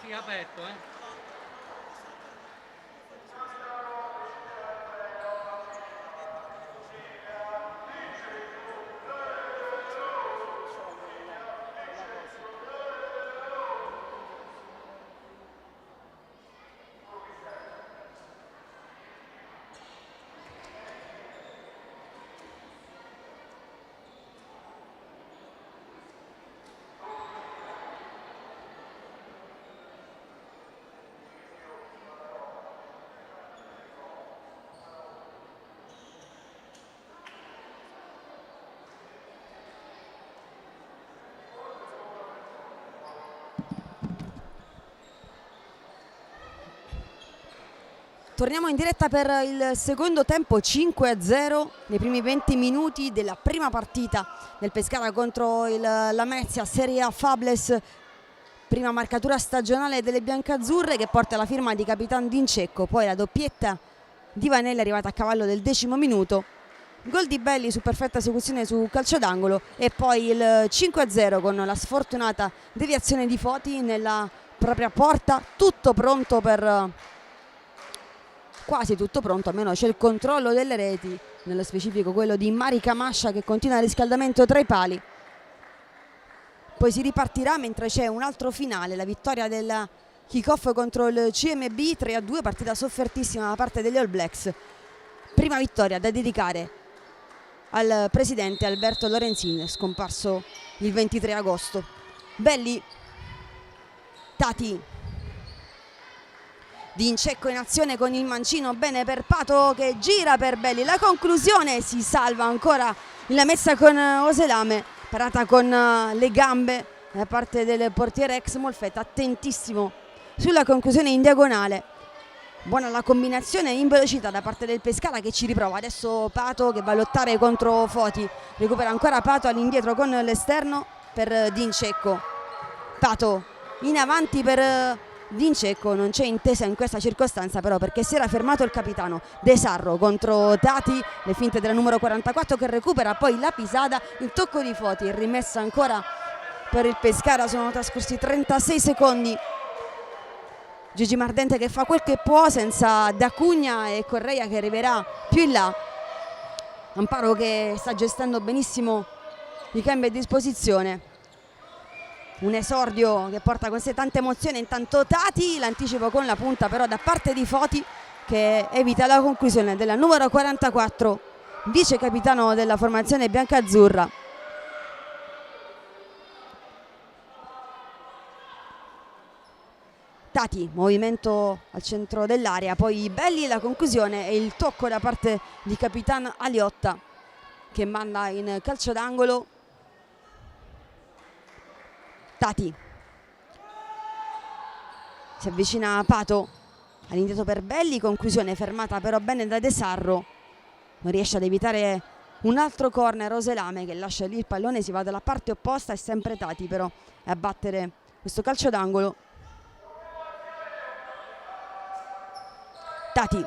Sì, aperto, Torniamo in diretta per il secondo tempo, 5-0 nei primi 20 minuti della prima partita del Pescara contro la Lamezia Serie A Fables, prima marcatura stagionale delle biancazzurre che porta la firma di Capitan Dincecco, poi la doppietta di Vanelli è arrivata a cavallo del 10° minuto, gol di Belli su perfetta esecuzione su calcio d'angolo e poi il 5-0 con la sfortunata deviazione di Foti nella propria porta. Tutto pronto per... quasi tutto pronto, almeno c'è il controllo delle reti, nello specifico quello di Mari Camascia che continua il riscaldamento tra i pali. Poi si ripartirà mentre c'è un altro finale, la vittoria del kick-off contro il CMB 3-2, partita soffertissima da parte degli All Blacks. Prima vittoria da dedicare al presidente Alberto Lorenzin, scomparso il 23 agosto. Belli, Tati, Dincecco in azione con il mancino, bene per Pato che gira per Belli, la conclusione, si salva ancora la messa con Oselame, parata con le gambe da parte del portiere ex Molfetta, attentissimo sulla conclusione in diagonale. Buona la combinazione in velocità da parte del Pescara che ci riprova, adesso Pato che va a lottare contro Foti, recupera ancora Pato all'indietro con l'esterno per Dincecco, Pato in avanti per Dincecco, non c'è intesa in questa circostanza però perché si era fermato il capitano De Sarro contro Tati, le finte della numero 44 che recupera poi la pisata, il tocco di Foti, rimessa ancora per il Pescara, sono trascorsi 36 secondi. Gigi Mardente che fa quel che può senza D'Acugna e Correia che arriverà più in là. Amparo che sta gestendo benissimo i cambi a disposizione. Un esordio che porta con sé tante emozioni, intanto Tati, l'anticipo con la punta però da parte di Foti che evita la conclusione della numero 44, vice capitano della formazione biancazzurra. Tati, movimento al centro dell'area, poi Belli, la conclusione e il tocco da parte di Capitan Aliotta che manda in calcio d'angolo. Tati si avvicina a Pato all'indietro per Belli, conclusione fermata però bene da De Sarro, non riesce ad evitare un altro corner. Oselame che lascia lì il pallone, si va dalla parte opposta, è sempre Tati però a battere questo calcio d'angolo. Tati,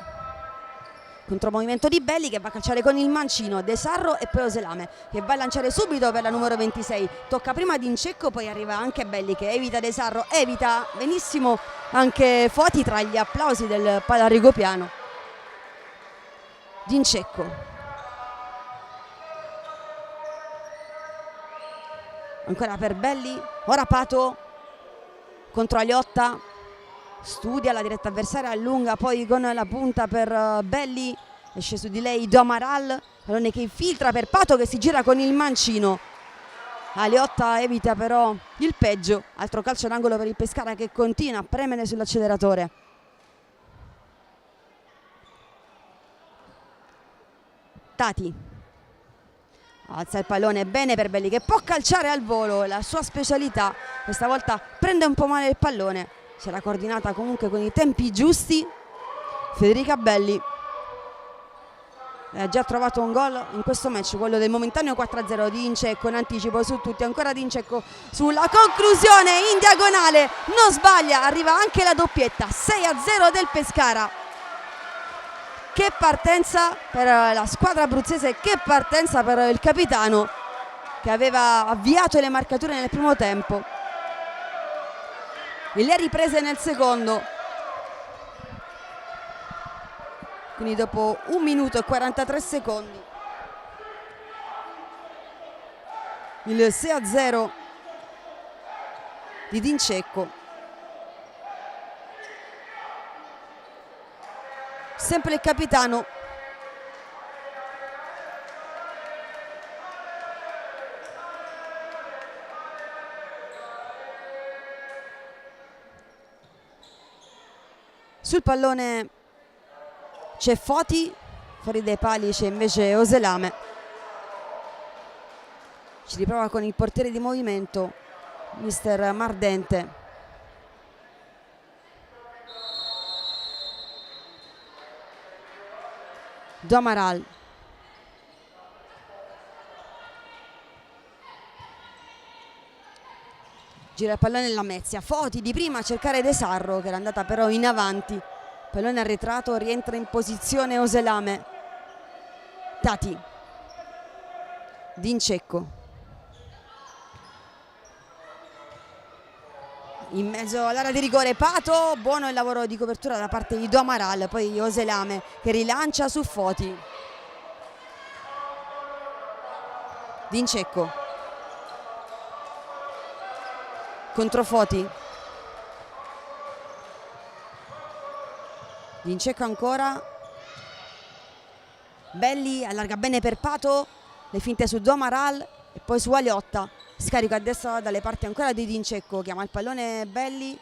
contromovimento di Belli che va a calciare con il mancino, De Sarro e poi Oselame che va a lanciare subito per la numero 26, tocca prima Dincecco, poi arriva anche Belli che evita De Sarro, evita benissimo anche Foti tra gli applausi del Palarigopiano. Dincecco, ancora per Belli, ora Pato contro Aliotta, studia la diretta avversaria, allunga poi con la punta per Belli, esce su di lei Domaral, pallone che infiltra per Pato che si gira con il mancino. Aliotta evita però il peggio, altro calcio d'angolo per il Pescara che continua a premere sull'acceleratore. Tati alza il pallone bene per Belli che può calciare al volo, la sua specialità, questa volta prende un po' male il pallone, si era coordinata comunque con i tempi giusti Federica Belli. Ha già trovato un gol in questo match, quello del momentaneo 4-0 di Dincecco in anticipo su tutti, ancora Dincecco sulla conclusione in diagonale, non sbaglia, arriva anche la doppietta, 6-0 del Pescara. Che partenza per la squadra abruzzese, che partenza per il capitano che aveva avviato le marcature nel primo tempo. e le riprese nel secondo. Quindi dopo 1 minuto e 43 secondi il 6-0 di Dincecco. Sempre il capitano sul pallone c'è Foti, fuori dai pali c'è invece Oselame. Ci riprova con il portiere di movimento, mister Mardente. Do Amaral. Gira il pallone nella Lamezia. Foti di prima a cercare De Sarro, che era andata però in avanti. Pallone arretrato, rientra in posizione Oselame. Tati. Dincecco. In mezzo all'area di rigore Pato, buono il lavoro di copertura da parte di Do Amaral, poi Oselame che rilancia su Foti. Dincecco contro Foti. Dincecco ancora. Belli allarga bene per Pato, le finte su Do Amaral e poi su Aliotta. Scarico a destra dalle parti ancora di Dincecco, chiama il pallone Belli,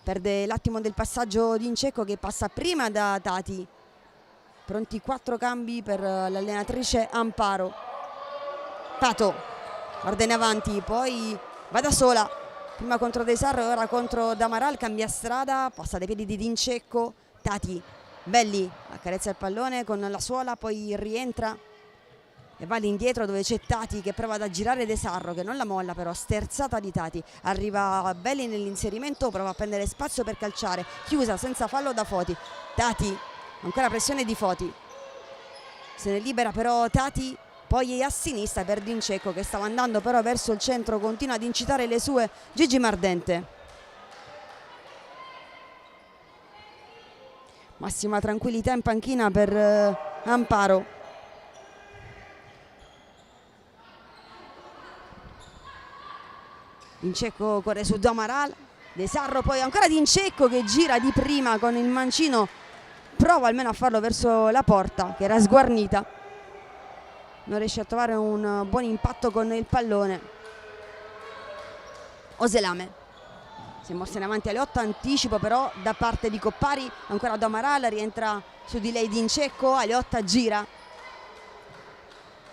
perde l'attimo del passaggio Dincecco che passa prima da Tati. Pronti 4 cambi per l'allenatrice Amparo. Pato guarda in avanti, poi va da sola, prima contro De Sarro e ora contro D'Amaral, cambia strada, passa dai piedi di Dincecco. Tati, Belli accarezza il pallone con la suola, poi rientra e va all'indietro dove c'è Tati che prova ad aggirare De Sarro, che non la molla però, sterzata di Tati. Arriva Belli nell'inserimento, prova a prendere spazio per calciare, chiusa senza fallo da Foti. Tati, ancora pressione di Foti, se ne libera però Tati, poi è a sinistra per Dincecco che stava andando però verso il centro, continua ad incitare le sue Gigi Mardente. Massima tranquillità in panchina per Amparo. Dincecco corre su Do Amaral, De Sarro poi ancora Dincecco che gira di prima con il mancino, prova almeno a farlo verso la porta che era sguarnita, non riesce a trovare un buon impatto con il pallone. Oselame si è mossa in avanti alle 8, anticipo però da parte di Coppari, ancora Do Amaral, rientra su di lei Dincecco, alle 8 gira,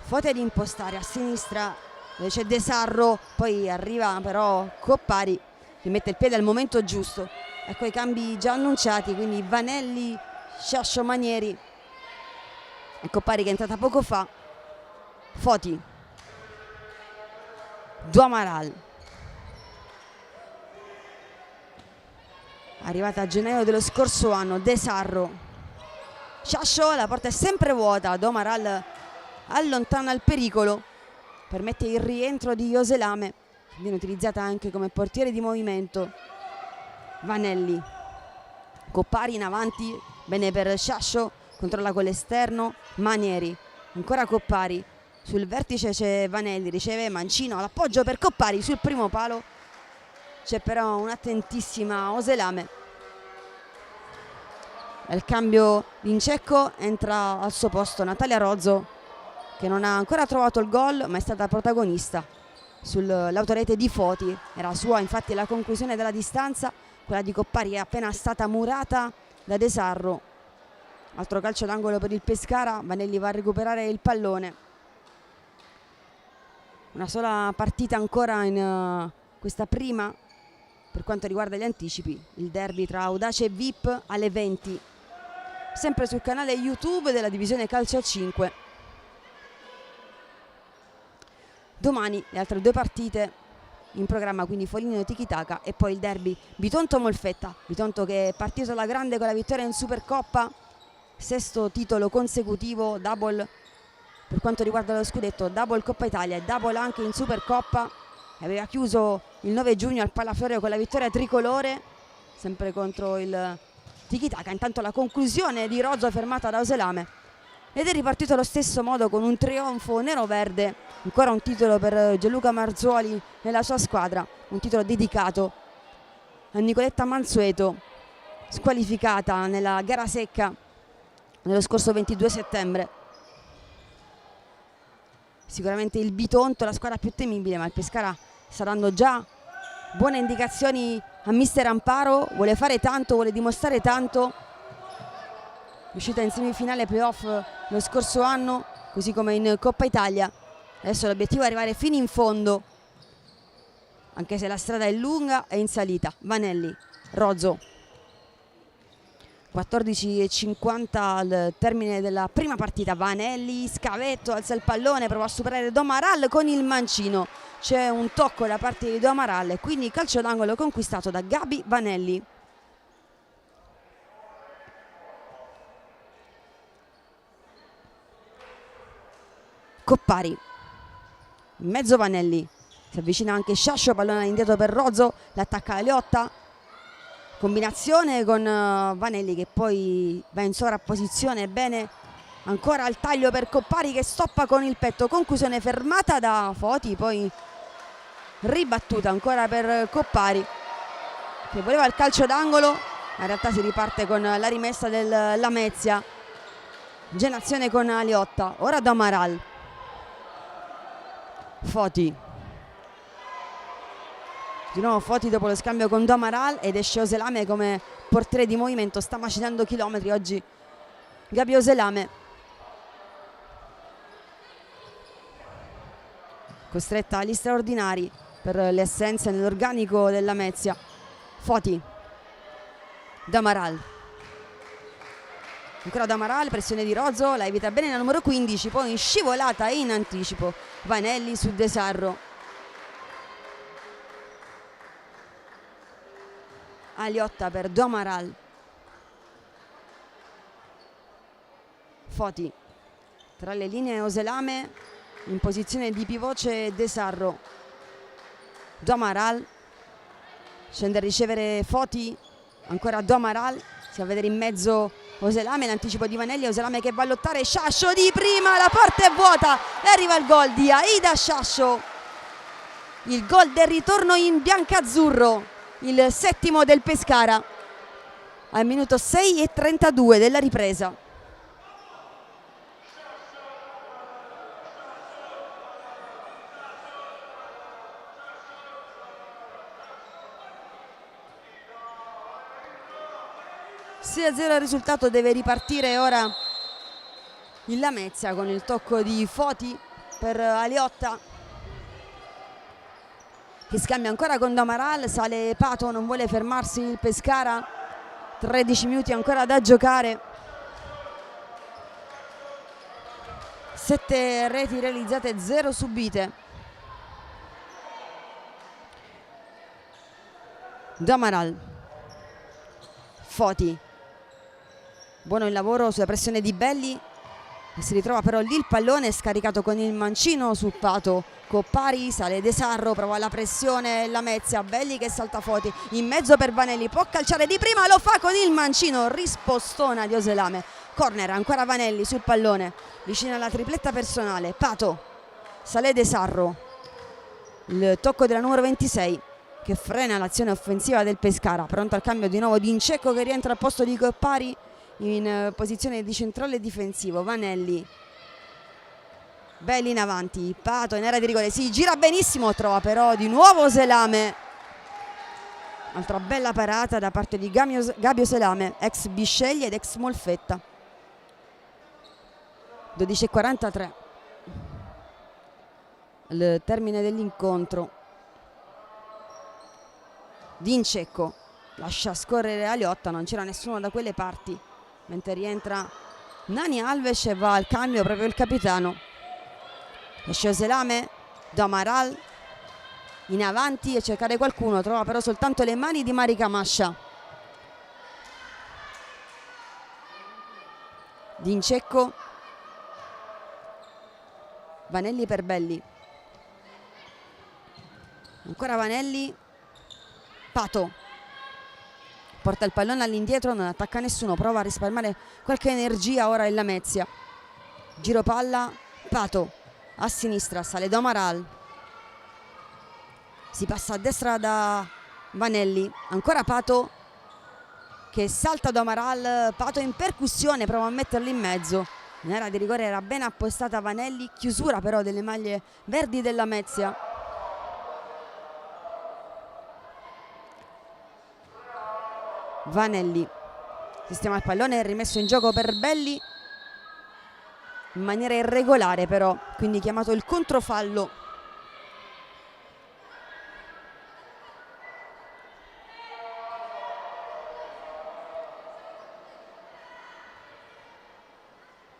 Foti ad impostare a sinistra dove c'è De Sarro, poi arriva però Coppari che mette il piede al momento giusto. Ecco i cambi già annunciati, quindi Vanelli, Sciascio, Manieri e Coppari che è entrata poco fa. Foti, Do Amaral, arrivata a gennaio dello scorso anno, De Sarro, Sciascio, la porta è sempre vuota, Do Amaral allontana il pericolo, permette il rientro di Oselame, viene utilizzata anche come portiere di movimento. Vanelli, Coppari in avanti, bene per Sciascio, controlla con l'esterno, Manieri, ancora Coppari, sul vertice c'è Vanelli, riceve mancino, l'appoggio per Coppari sul primo palo, c'è però un'attentissima Oselame. Al cambio Dincecco, entra al suo posto Natalia Rozzo che non ha ancora trovato il gol ma è stata protagonista sull'autorete di Foti, era sua infatti la conclusione della distanza, quella di Coppari è appena stata murata da De Sarro. Altro calcio d'angolo per il Pescara, Vanelli va a recuperare il pallone. Una sola partita ancora in questa prima per quanto riguarda gli anticipi, il derby tra Audace e VIP alle 20, sempre sul canale YouTube della divisione calcio a 5. Domani le altre 2 partite in programma, quindi Foligno e Tiki-Taka e poi il derby Bitonto-Molfetta. Bitonto che è partito alla grande con la vittoria in Supercoppa, 6° titolo consecutivo, double per quanto riguarda lo scudetto, double Coppa Italia e double anche in Supercoppa. Aveva chiuso il 9 giugno al Pallaflorio con la vittoria tricolore, sempre contro il Tiki-Taka. Intanto la conclusione di Rozzo fermata da Oselame, ed è ripartito allo stesso modo con un trionfo nero-verde. Ancora un titolo per Gianluca Marzuoli e la sua squadra, un titolo dedicato a Nicoletta Mansueto, squalificata nella gara secca nello scorso 22 settembre. Sicuramente il Bitonto la squadra più temibile, ma il Pescara sta dando già buone indicazioni a mister Amparo. Vuole fare tanto, vuole dimostrare tanto. Uscita in semifinale playoff lo scorso anno, così come in Coppa Italia. Adesso l'obiettivo è arrivare fino in fondo, anche se la strada è lunga e in salita. Vanelli, Rozzo. 14:50 al termine della prima partita. Vanelli, scavetto, alza il pallone, prova a superare Domaral con il mancino. C'è un tocco da parte di Domaral e quindi calcio d'angolo conquistato da Gabi Vanelli. Coppari, in mezzo Vanelli, si avvicina anche Sciascio, pallone indietro per Rozzo, l'attacca Aliotta, combinazione con Vanelli che poi va in sovrapposizione. Bene, ancora al taglio per Coppari che stoppa con il petto, conclusione fermata da Foti, poi ribattuta ancora per Coppari che voleva il calcio d'angolo, ma in realtà si riparte con la rimessa del Lamezia. Genazione con Aliotta, ora da Amaral. Foti, di nuovo Foti dopo lo scambio con Domaral, ed esce Oselame come portiere di movimento. Sta macinando chilometri oggi Gabi Oselame, costretta agli straordinari per le assenze nell'organico della Lamezia. Foti, Domaral, ancora Domaral, pressione di Rozzo, la evita bene la numero 15, poi in scivolata e in anticipo Vanelli su De Sarro. Aliotta per Domaral. Foti, tra le linee Oselame, in posizione di pivoce De Sarro. Domaral, scende a ricevere Foti, ancora Domaral, si va a vedere in mezzo Oselame, l'anticipo di Vanelli, Oselame che va a lottare, Sciascio di prima, la porta è vuota e arriva il gol di Aida Sciascio, il gol del ritorno in biancazzurro, il settimo del Pescara al minuto 6:32 della ripresa. Se a 0 il risultato, deve ripartire ora il Lamezia con il tocco di Foti per Aliotta che scambia ancora con Domaral. Sale Pato, non vuole fermarsi il Pescara, 13 minuti ancora da giocare, 7 reti realizzate, 0 subite. Domaral, Foti, buono il lavoro sulla pressione di Belli, si ritrova però lì il pallone scaricato con il mancino su Pato. Coppari, sale De Sarro, prova la pressione Lamezia, Belli che salta Foti, in mezzo per Vanelli, può calciare di prima, lo fa con il mancino, rispostona di Oselame. Corner, ancora Vanelli sul pallone, vicino alla tripletta personale. Pato, sale De Sarro, il tocco della numero 26 che frena l'azione offensiva del Pescara. Pronto al cambio di nuovo Dincecco che rientra al posto di Coppari in posizione di centrale difensivo. Vanelli, Belli in avanti, Pato in area di rigore, si gira benissimo, trova però di nuovo Oselame. Altra bella parata da parte di Gabi Oselame, ex Bisceglie ed ex Molfetta. 12:43 al termine dell'incontro. Dincecco lascia scorrere Aliotta, non c'era nessuno da quelle parti, mentre rientra Nani Alves e va al cambio proprio il capitano. Esce Oselame, Domaral in avanti a cercare qualcuno, trova però soltanto le mani di Marica Mascia. Dincecco, Vanelli per Belli, Ancora Vanelli, Pato porta il pallone all'indietro, non attacca nessuno, prova a risparmiare qualche energia ora il Lamezia. Giro palla, Pato a sinistra, sale Do Amaral, si passa a destra da Vanelli, ancora Pato che salta Do Amaral, Pato in percussione, prova a metterlo in mezzo. In area di rigore era ben appostata Vanelli, chiusura però delle maglie verdi della Lamezia. Vanelli sistema il pallone, rimesso in gioco per Belli in maniera irregolare però, quindi chiamato il controfallo.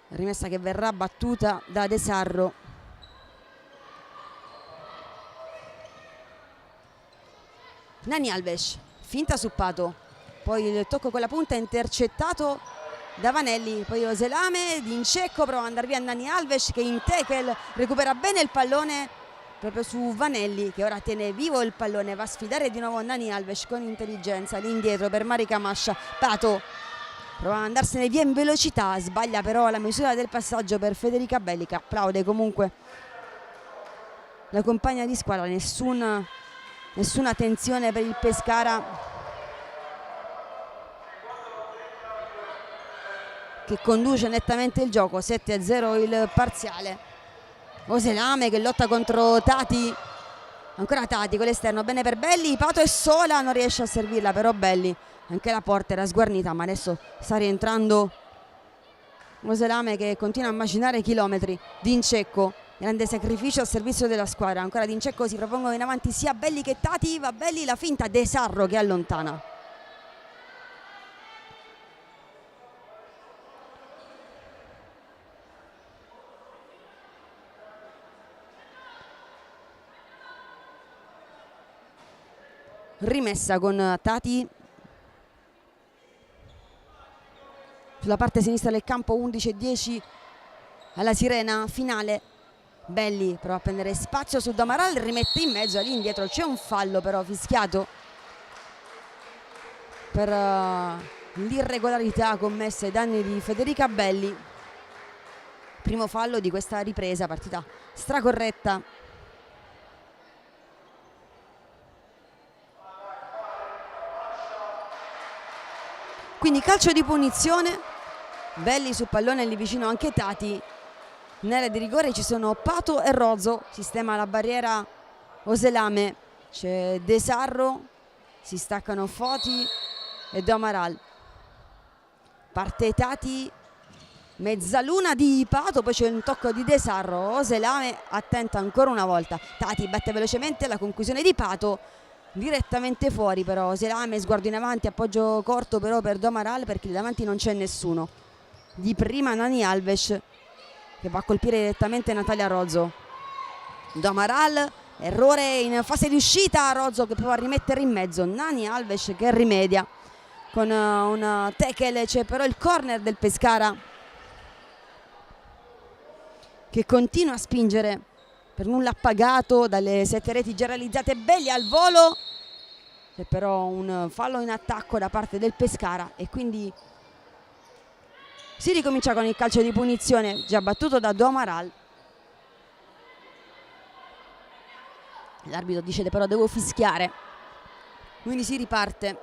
Rimessa che verrà battuta da De Sarro. Nani Alves, finta su Pato, poi il tocco con la punta intercettato da Vanelli, poi Oselame, Dincecco prova ad andare via Nani Alves che in tackle recupera bene il pallone proprio su Vanelli che ora tiene vivo il pallone, va a sfidare di nuovo Nani Alves con intelligenza, all'indietro per Mari Camascia. Pato prova ad andarsene via in velocità, sbaglia però la misura del passaggio per Federica Belli che applaude comunque la compagna di squadra, nessuna tensione per il Pescara che conduce nettamente il gioco. 7-0 il parziale. Oselame che lotta contro Tati, ancora Tati con l'esterno, bene per Belli, Pato è sola, non riesce a servirla però Belli, anche la porta era sguarnita ma adesso sta rientrando Oselame che continua a macinare chilometri. Dincecco, grande sacrificio al servizio della squadra, ancora Dincecco, si propongono in avanti sia Belli che Tati, va Belli, la finta De Sarro che allontana. Rimessa con Tati sulla parte sinistra del campo, 11-10 alla sirena finale. Belli prova a prendere spazio su Damaral, rimette in mezzo, all'indietro c'è un fallo però fischiato per l'irregolarità commessa ai danni di Federica Belli. Primo fallo di questa ripresa, partita stracorretta. Quindi calcio di punizione, Belli sul pallone, lì vicino anche Tati. Nell'area di rigore ci sono Pato e Rozzo, sistema la barriera Oselame, c'è De Sarro, si staccano Foti e Do Amaral. Parte Tati, mezzaluna di Pato, poi c'è un tocco di De Sarro, Oselame attenta ancora una volta, Tati batte velocemente la conclusione di Pato, direttamente fuori però Oselame, sguardo in avanti, appoggio corto però per Do Amaral perché lì davanti non c'è nessuno. Di prima Nani Alves che va a colpire direttamente Natalia Rozzo. Do Amaral, errore in fase di uscita, Rozzo che prova a rimettere in mezzo, Nani Alves che rimedia con un tackle. C'è però il corner del Pescara che continua a spingere, per nulla appagato dalle 7 reti già realizzate. Belli al volo, c'è però un fallo in attacco da parte del Pescara e quindi si ricomincia con il calcio di punizione già battuto da Do Amaral. L'arbitro dice però devo fischiare, quindi si riparte.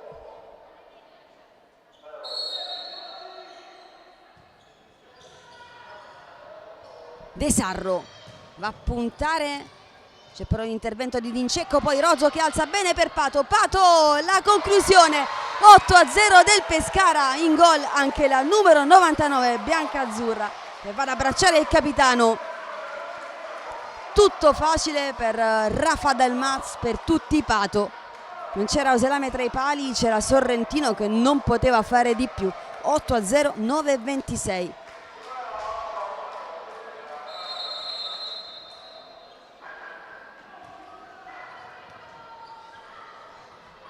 De Sarro va a puntare, c'è però l'intervento di Dincecco, poi Rozzo che alza bene per Pato. Pato, la conclusione, 8-0 del Pescara, in gol anche la numero 99 biancazzurra che va ad abbracciare il capitano. Tutto facile per Rafa Dalmaz, per tutti Pato. Non c'era Oselame tra i pali, c'era Sorrentino che non poteva fare di più. 8-0, 9-26.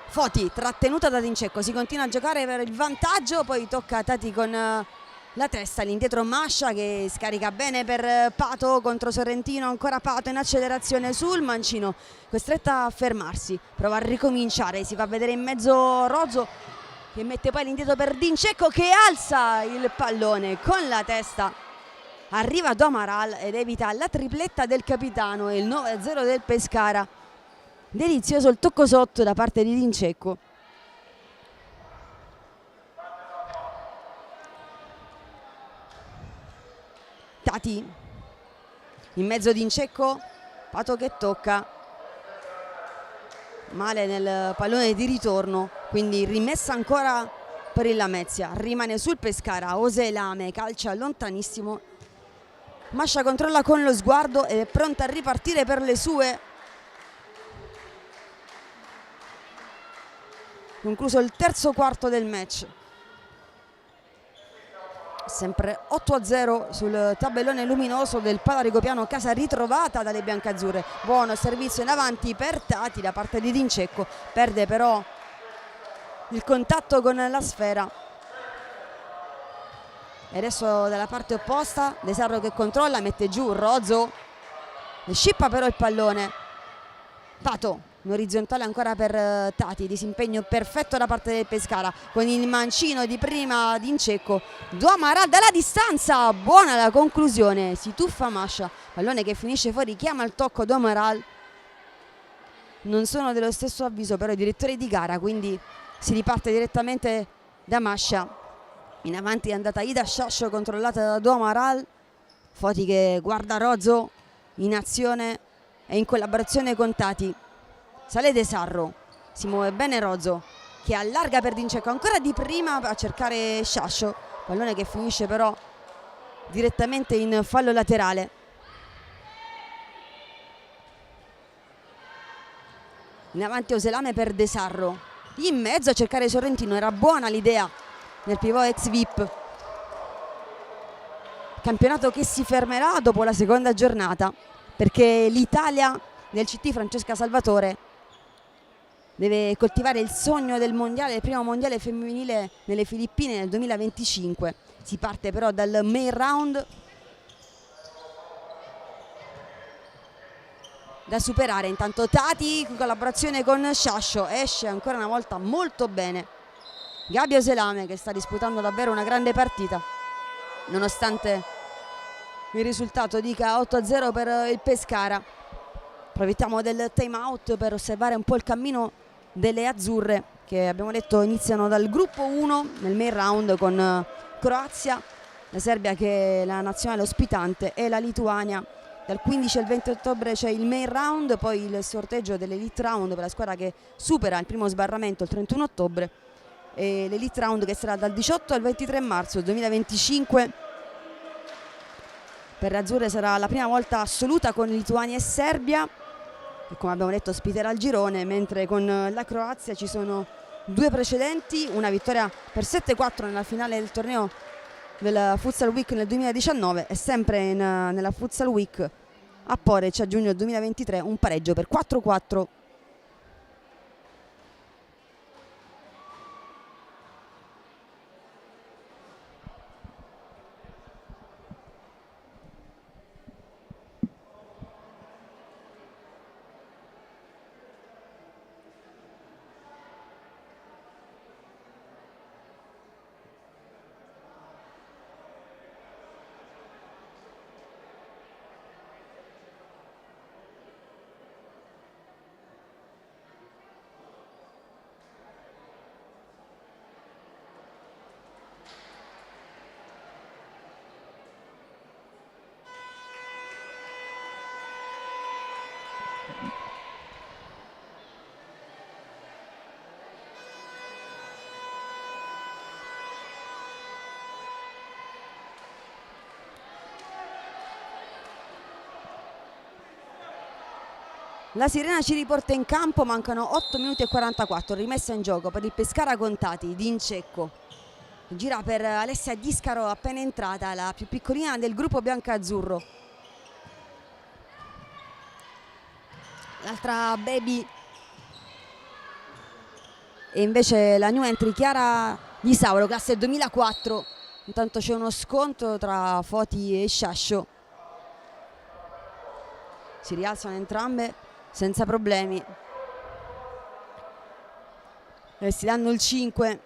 Foti trattenuta da Dincecco, si continua a giocare per il vantaggio, poi tocca a Tati con la testa, all'indietro Mascia che scarica bene per Pato contro Sorrentino, ancora Pato in accelerazione sul mancino, costretta a fermarsi, prova a ricominciare, si fa vedere in mezzo Rozzo che mette poi all'indietro per Dincecco che alza il pallone con la testa, arriva Domaral ed evita la tripletta del capitano e il 9-0 del Pescara. Delizioso il tocco sotto da parte di Dincecco. Tati in mezzo Dincecco, Pato che tocca male nel pallone di ritorno, quindi rimessa ancora per il Lamezia, rimane sul Pescara, Oselame calcia lontanissimo, Mascia controlla con lo sguardo ed è pronta a ripartire per le sue. Concluso il terzo quarto del match, sempre 8-0 sul tabellone luminoso del Palaricopiano, casa ritrovata dalle biancazzurre. Buono servizio in avanti per Tati da parte di Dincecco, perde però il contatto con la sfera e adesso dalla parte opposta De Sarro che controlla, mette giù Rozzo, scippa però il pallone. Pato in orizzontale ancora per Tati, disimpegno perfetto da parte del Pescara con il mancino di prima Dincecco, Domaral dalla distanza, buona la conclusione, si tuffa Mascia, pallone che finisce fuori, chiama il tocco Domaral. Non sono dello stesso avviso però i direttori di gara, quindi si riparte direttamente da Mascia. In avanti è andata Ida Sciascio controllata da Domaral, Foti che guarda Rozzo in azione e in collaborazione con Tati. Sale De Sarro, si muove bene Rozzo che allarga per Dincecco, ancora di prima a cercare Sciascio, pallone che finisce però direttamente in fallo laterale. In avanti Oselame per De Sarro, in mezzo a cercare Sorrentino, era buona l'idea nel pivot ex VIP. Campionato che si fermerà dopo la seconda giornata perché l'Italia del CT Francesca Salvatore deve coltivare il sogno del mondiale, il primo mondiale femminile nelle Filippine nel 2025. Si parte però dal main round da superare. Intanto Tati in collaborazione con Sciascio esce ancora una volta molto bene Gabio Selame che sta disputando davvero una grande partita nonostante il risultato dica 8-0 per il Pescara. Approfittiamo del time out per osservare un po' il cammino delle azzurre che abbiamo detto iniziano dal gruppo 1 nel main round con Croazia, la Serbia che è la nazionale ospitante e la Lituania. Dal 15 al 20 ottobre c'è il main round, poi il sorteggio dell'elite round per la squadra che supera il primo sbarramento il 31 ottobre e l'elite round che sarà dal 18 al 23 marzo 2025. Per le azzurre sarà la prima volta assoluta con Lituania e Serbia che come abbiamo detto ospiterà il girone, mentre con la Croazia ci sono due precedenti, una vittoria per 7-4 nella finale del torneo del Futsal Week nel 2019 e sempre nella Futsal Week a Porec a giugno 2023 un pareggio per 4-4. La sirena ci riporta in campo, mancano 8 minuti e 44, rimessa in gioco per il Pescara Contati. Dincecco gira per Alessia Discaro, appena entrata, la più piccolina del gruppo bianco-azzurro. L'altra baby e invece la new entry Chiara Di Sauro, classe 2004, Intanto c'è uno scontro tra Foti e Sciascio. Si rialzano entrambe senza problemi e si danno il 5.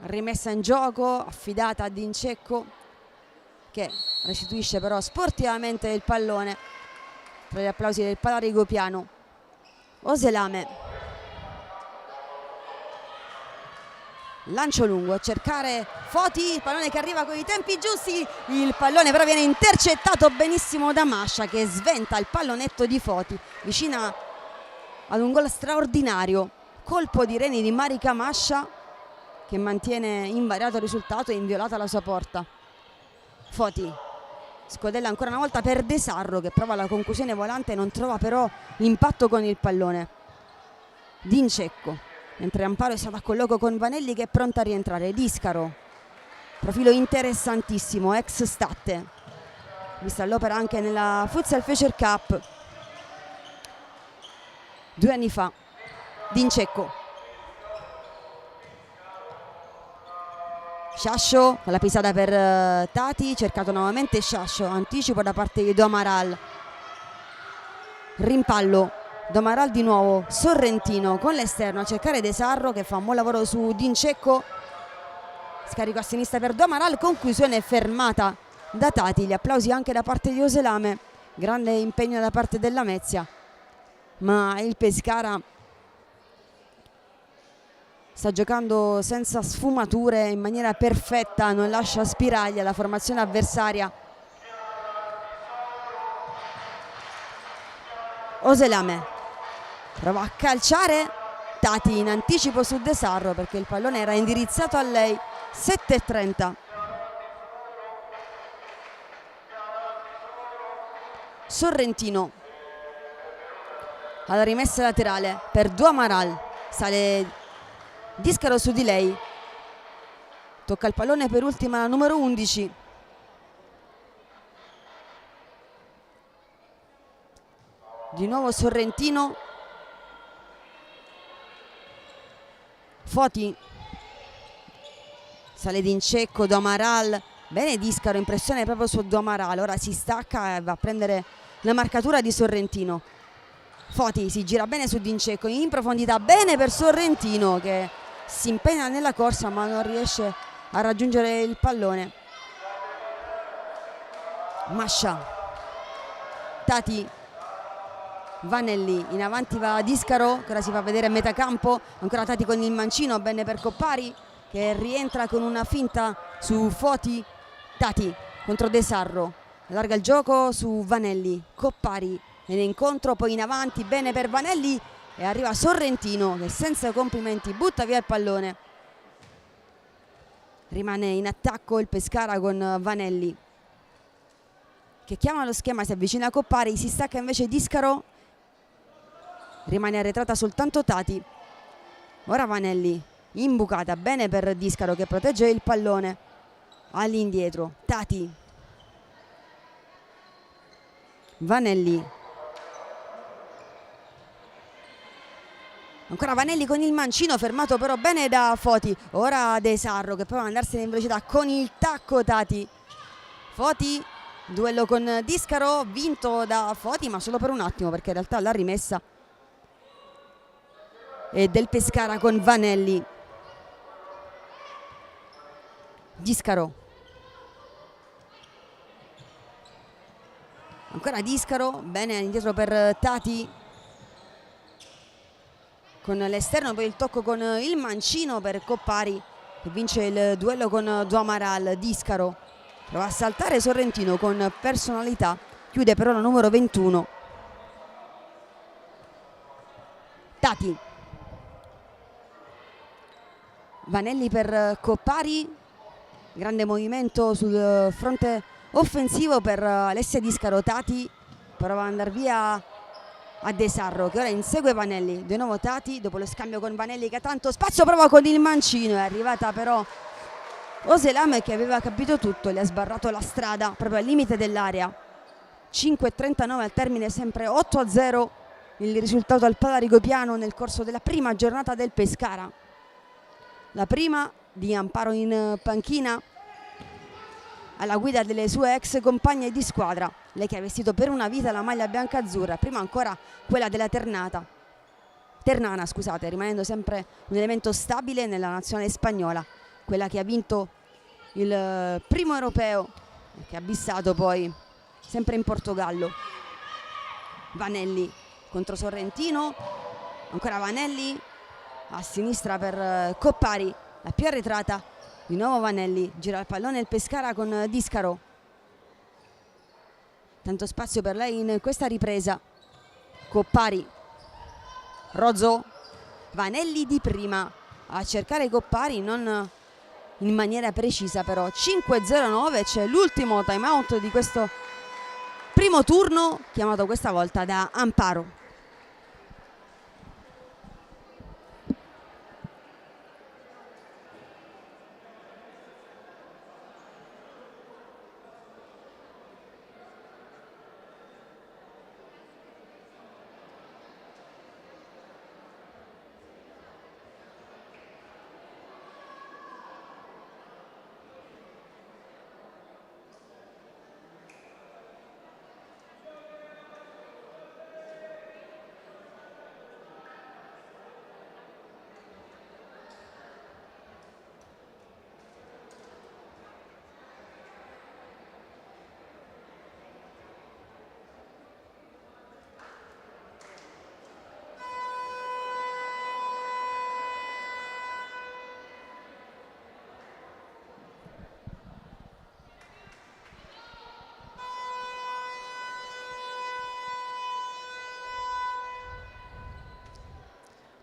Rimessa in gioco affidata a Dincecco, che restituisce però sportivamente il pallone tra gli applausi del Palarigopiano. Oselame, lancio lungo a cercare Foti, il pallone che arriva con i tempi giusti, il pallone però viene intercettato benissimo da Mascia, che sventa il pallonetto di Foti, vicina ad un gol straordinario. Colpo di reni di Marica Mascia, che mantiene invariato il risultato e inviolata la sua porta. Foti scodella ancora una volta per De Sarro, che prova la conclusione volante e non trova però impatto con il pallone. Dincecco, mentre Amparo è stato a colloquio con Vanelli, che è pronta a rientrare. Discaro, profilo interessantissimo, ex Statte, vista all'opera anche nella Futsal Fisher Cup 2 anni fa. Dincecco, Sciascio con la pisata per Tati, cercato nuovamente Sciascio, anticipo da parte di Domaral, rimpallo, Domaral di nuovo, Sorrentino con l'esterno a cercare De Sarro, che fa un buon lavoro su Dincecco, scarico a sinistra per Domaral, conclusione fermata da Tati. Gli applausi anche da parte di Oselame, grande impegno da parte della Lamezia, ma il Pescara sta giocando senza sfumature, in maniera perfetta, non lascia spiragli alla formazione avversaria. Oselame prova a calciare, Tati in anticipo su De Sarro perché il pallone era indirizzato a lei. 7:30. Sorrentino alla rimessa laterale per Duamaral, sale Discaro su di lei, tocca il pallone per ultima la numero 11. Di nuovo Sorrentino, Foti, sale Dincecco, Domaral, bene Discaro, impressione proprio su Domaral, ora si stacca e va a prendere la marcatura di Sorrentino. Foti si gira bene su Dincecco, in profondità, bene per Sorrentino, che si impegna nella corsa ma non riesce a raggiungere il pallone. Mascia, Tati, Vanelli, in avanti va Discaro, che ora si fa vedere a metà campo, ancora Tati con il mancino, bene per Coppari, che rientra con una finta su Foti. Tati contro De Sarro, allarga il gioco su Vanelli, Coppari viene incontro, poi in avanti, bene per Vanelli, e arriva Sorrentino, che senza complimenti butta via il pallone. Rimane in attacco il Pescara con Vanelli, che chiama lo schema, si avvicina a Coppari, si stacca invece Discaro, rimane arretrata soltanto Tati. Ora Vanelli, imbucata, bene per Discaro che protegge il pallone. All'indietro, Tati, Vanelli, ancora Vanelli con il mancino, fermato però bene da Foti. Ora De Sarro che prova ad andarsene in velocità con il tacco. Tati, Foti, duello con Discaro, vinto da Foti ma solo per un attimo, perché in realtà la rimessa è del Pescara con Vanelli. Discaro, ancora Discaro, bene indietro per Tati con l'esterno, poi il tocco con il mancino per Coppari, che vince il duello con Duamaral. Discaro prova a saltare Sorrentino con personalità, chiude però la numero 21. Tati, Vanelli per Coppari, grande movimento sul fronte offensivo per Alessia Discaro. Tati prova ad andare via a De Sarro, che ora insegue Vanelli. Di nuovo Tati, dopo lo scambio con Vanelli che ha tanto spazio, prova con il mancino, è arrivata però Oselame, che aveva capito tutto, le ha sbarrato la strada proprio al limite dell'area. 5:39 al termine, sempre 8-0 il risultato al Palarigopiano nel corso della prima giornata del Pescara, la prima di Amparo in panchina, alla guida delle sue ex compagne di squadra, lei che ha vestito per una vita la maglia bianca-azzurra, prima ancora quella della Ternana, scusate, rimanendo sempre un elemento stabile nella nazionale spagnola, quella che ha vinto il primo europeo, che ha bissato poi sempre in Portogallo. Vanelli contro Sorrentino, ancora Vanelli a sinistra per Coppari, la più arretrata, di nuovo Vanelli, gira il pallone il Pescara con Discaro, tanto spazio per lei in questa ripresa. Coppari, Rozzo, Vanelli di prima a cercare Coppari, non in maniera precisa però. 5-0-9, c'è l'ultimo time out di questo primo turno, chiamato questa volta da Amparo.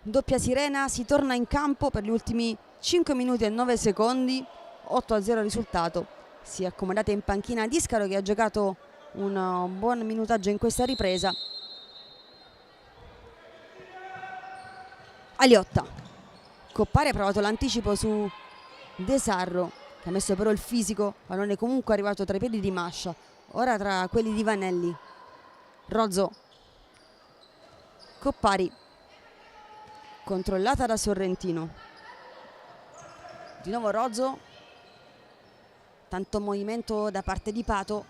Doppia sirena, si torna in campo per gli ultimi 5 minuti e 9 secondi, 8-0 risultato. Si è accomodata in panchina Discaro, che ha giocato un buon minutaggio in questa ripresa. Aliotta, Coppari ha provato l'anticipo su De Sarro, che ha messo però il fisico, pallone comunque arrivato tra i piedi di Mascia, ora tra quelli di Vanelli. Rozzo, Coppari, controllata da Sorrentino, di nuovo Rozzo, tanto movimento da parte di Pato.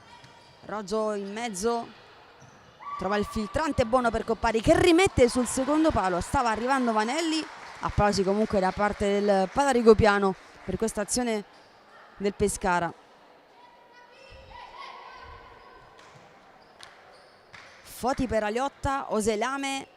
Rozzo in mezzo, trova il filtrante buono per Coppari, che rimette sul secondo palo. Stava arrivando Vanelli, applausi comunque da parte del Padarigopiano per questa azione del Pescara. Foti per Aliotta, Oselame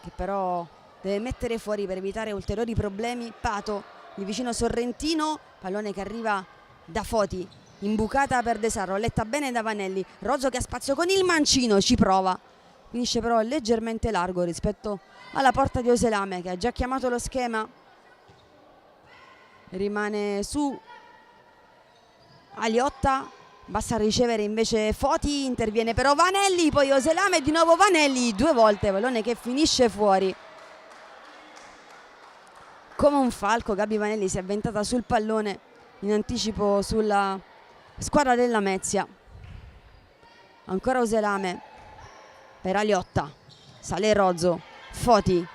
che però deve mettere fuori per evitare ulteriori problemi. Pato, il vicino Sorrentino, pallone che arriva da Foti, imbucata per De Sarro, letta bene da Vanelli. Rozzo che ha spazio con il mancino, ci prova, finisce però leggermente largo rispetto alla porta di Oselame, che ha già chiamato lo schema. Rimane su Aliotta, basta ricevere invece Foti, interviene però Vanelli, poi Oselame, di nuovo Vanelli, due volte, pallone che finisce fuori. Come un falco Gabi Vanelli si è avventata sul pallone in anticipo sulla squadra della Lamezia. Ancora Oselame per Aliotta, sale Rozzo, Foti,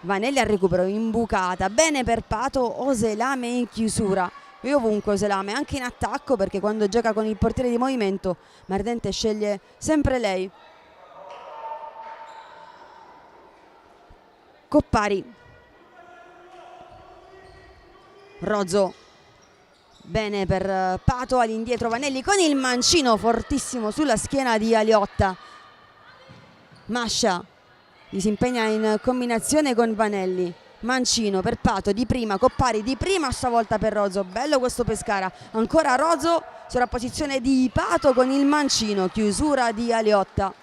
Vanelli al recupero, imbucata, bene per Pato, Oselame in chiusura. E ovunque Oselame, anche in attacco, perché quando gioca con il portiere di movimento Mardente sceglie sempre lei. Coppari, Rozzo, bene per Pato, all'indietro Vanelli con il mancino fortissimo sulla schiena di Aliotta. Mascia li si impegna in combinazione con Vanelli, mancino per Pato, di prima, Coppari di prima, stavolta per Rozzo. Bello questo Pescara, ancora Rozzo, sovrapposizione di Pato con il mancino, chiusura di Aliotta.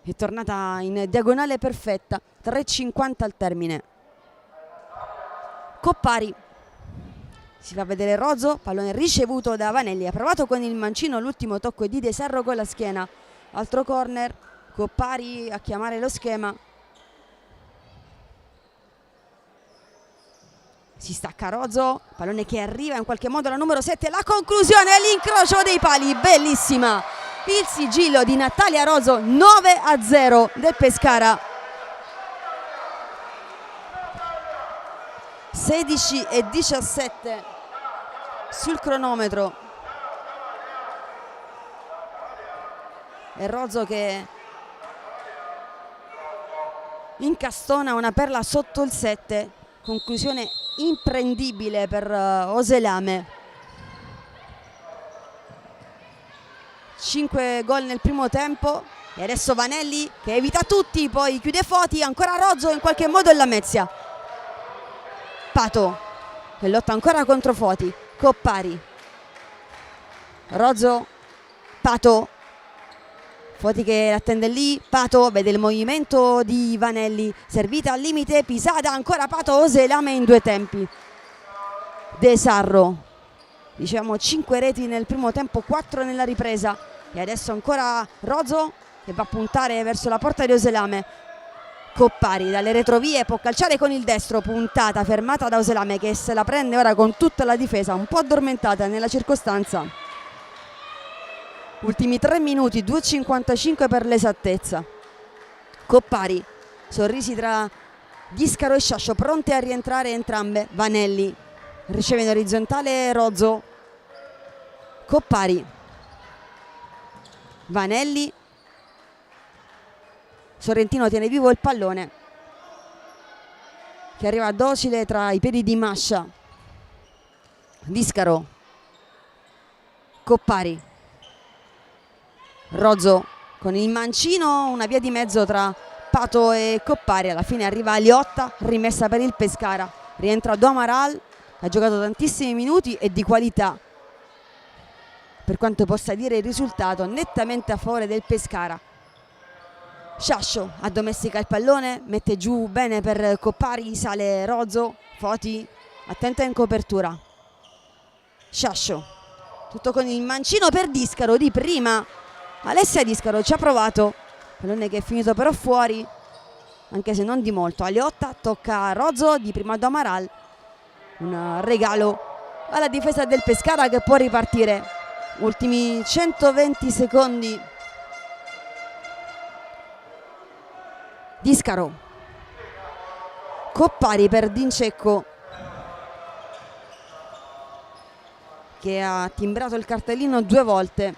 È tornata in diagonale perfetta, 3,50 al termine. Coppari, si fa vedere Rozzo, pallone ricevuto da Vanelli, ha provato con il mancino, l'ultimo tocco di De Sarro con la schiena. Altro corner, Coppari a chiamare lo schema. Si stacca Rozzo, pallone che arriva in qualche modo alla numero 7, la conclusione, l'incrocio dei pali, bellissima. Il sigillo di Natalia Rozzo, 9-0 del Pescara. 16 e 17 sul cronometro. E Rozzo che incastona una perla sotto il 7, conclusione imprendibile per Oselame. 5 gol nel primo tempo e adesso Vanelli che evita tutti, poi chiude Foti, ancora Rozzo in qualche modo e Lamezia. Pato che lotta ancora contro Foti, Coppari, Rozzo, Pato, Foti che l'attende lì, Pato vede il movimento di Vanelli, servita al limite, pisata, ancora Pato, Oselame in 2 tempi. De Sarro, diciamo 5 reti nel primo tempo, 4 nella ripresa e adesso ancora Rozzo che va a puntare verso la porta di Oselame. Coppari dalle retrovie può calciare con il destro, puntata fermata da Oselame che se la prende ora con tutta la difesa, un po' addormentata nella circostanza. Ultimi 3 minuti, 2,55 per l'esattezza. Coppari, sorrisi tra Discaro e Sciascio, pronte a rientrare entrambe. Vanelli riceve in orizzontale Rozzo, Coppari, Vanelli, Sorrentino tiene vivo il pallone che arriva docile tra i piedi di Mascia. Discaro, Coppari, Rozzo con il mancino, una via di mezzo tra Pato e Coppari, alla fine arriva Liotta, rimessa per il Pescara, rientra Domaral, ha giocato tantissimi minuti e di qualità, per quanto possa dire il risultato nettamente a favore del Pescara. Sciascio addomestica il pallone, mette giù bene per Coppari, sale Rozzo, Foti attenta in copertura. Sciascio, tutto con il mancino per Discaro di prima. Alessia Discaro ci ha provato, pallone che è finito però fuori, anche se non di molto. Aliotta tocca a Rozzo, di prima ad Amaral, un regalo alla difesa del Pescara che può ripartire. Ultimi 120 secondi. Discaro, Coppari per Dincecco che ha timbrato il cartellino 2 volte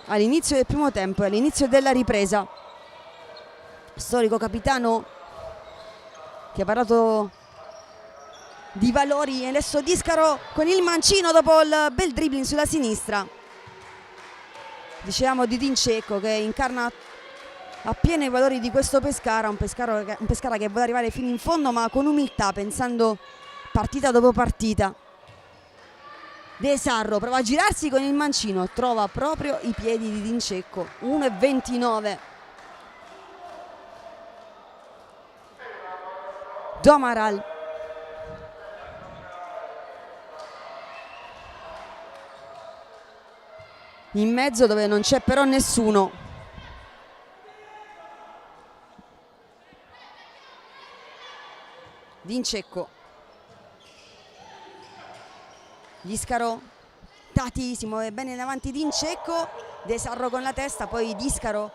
all'inizio del primo tempo e all'inizio della ripresa. Storico capitano che ha parlato di valori e adesso Discaro con il mancino dopo il bel dribbling sulla sinistra. Dicevamo di Dincecco che incarna appieno i valori di questo Pescara, un Pescara che vuole arrivare fino in fondo ma con umiltà, pensando partita dopo partita. De Sarro prova a girarsi con il mancino, trova proprio i piedi di Dincecco. 1,29. Domaral, in mezzo dove non c'è però nessuno. Dincecco, Discaro, Tati si muove bene in avanti Dincecco, De Sarro con la testa, poi Discaro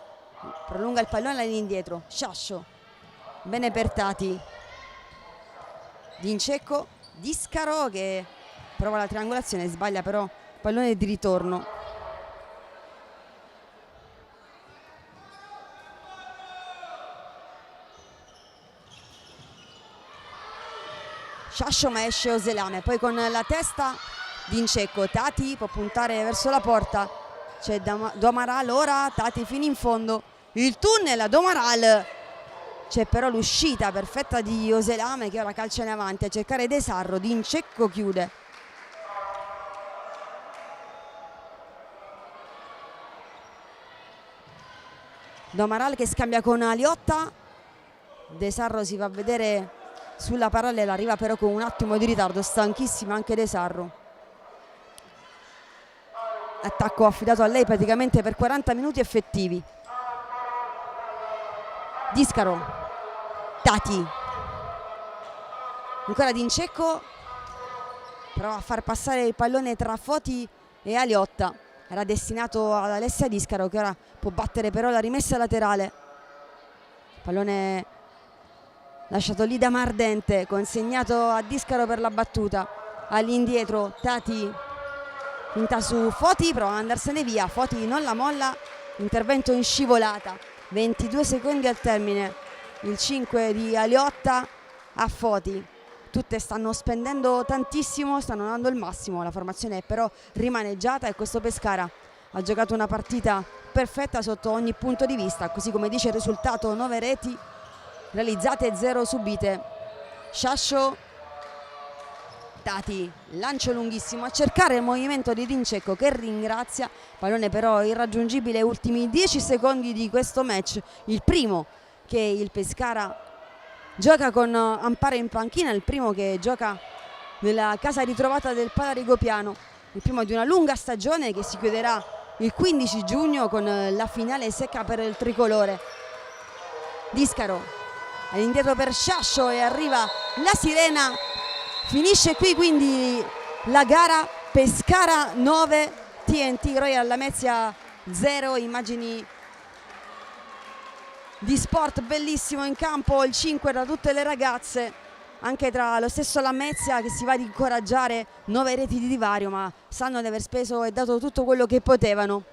prolunga il pallone all'indietro. Sciascio, bene per Tati. Dincecco, Discaro che prova la triangolazione, sbaglia però il pallone di ritorno. Sciascio ma esce Oselame, poi con la testa Dincecco, Tati può puntare verso la porta, c'è Domaral ora, Tati fino in fondo, il tunnel a Domaral, c'è però l'uscita perfetta di Oselame che ora calcia in avanti a cercare De Sarro. Dincecco chiude. Domaral che scambia con Aliotta, De Sarro si va a vedere sulla parallela, arriva però con un attimo di ritardo, stanchissimo anche De Sarro. Attacco affidato a lei praticamente per 40 minuti effettivi. Discaro, Tati, ancora Dincecco, prova a far passare il pallone tra Foti e Aliotta, era destinato ad Alessia Discaro che ora può battere però la rimessa laterale. Pallone lasciato lì da Mardente, consegnato a Discaro per la battuta. all'indietro, Tati finta su Foti, prova ad andarsene via, Foti non la molla, intervento in scivolata, 22 secondi al termine, il 5 di Aliotta a Foti. Tutte stanno spendendo tantissimo, stanno dando il massimo, la formazione però rimaneggiata e questo Pescara ha giocato una partita perfetta sotto ogni punto di vista, così come dice il risultato: 9 reti realizzate, 0 subite. Sciascio, Tati, lancio lunghissimo a cercare il movimento di Dincecco che ringrazia, pallone però irraggiungibile. Ultimi 10 secondi di questo match, il primo che il Pescara gioca con Amparo in panchina, il primo che gioca nella casa ritrovata del Palarigopiano, il primo di una lunga stagione che si chiuderà il 15 giugno con la finale secca per il tricolore. Discaro all'indietro per Sciascio e arriva la sirena. Finisce qui quindi la gara, Pescara 9, TNT Royal Lamezia 0. Immagini di sport bellissimo in campo, il 5 da tutte le ragazze, anche tra lo stesso Lamezia che si va ad incoraggiare, 9 reti di divario, ma sanno di aver speso e dato tutto quello che potevano.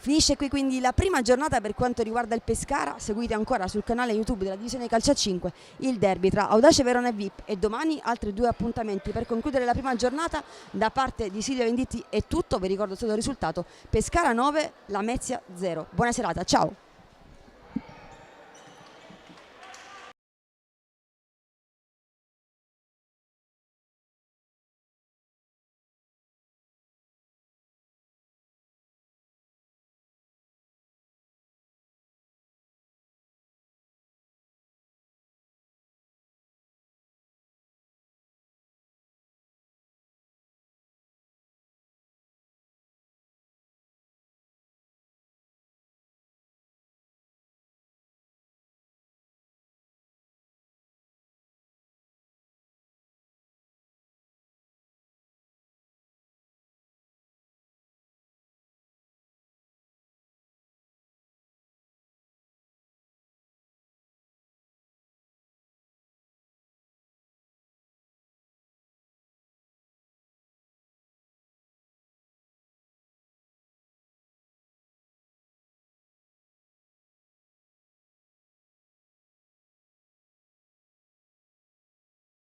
Finisce qui quindi la prima giornata per quanto riguarda il Pescara. Seguite ancora sul canale YouTube della divisione calcio a 5 il derby tra Audace Verona e VIP, e domani altri 2 appuntamenti per concludere la prima giornata. Da parte di Silvia Venditti è tutto, vi ricordo solo il risultato: Pescara 9, Lamezia 0. Buona serata, ciao!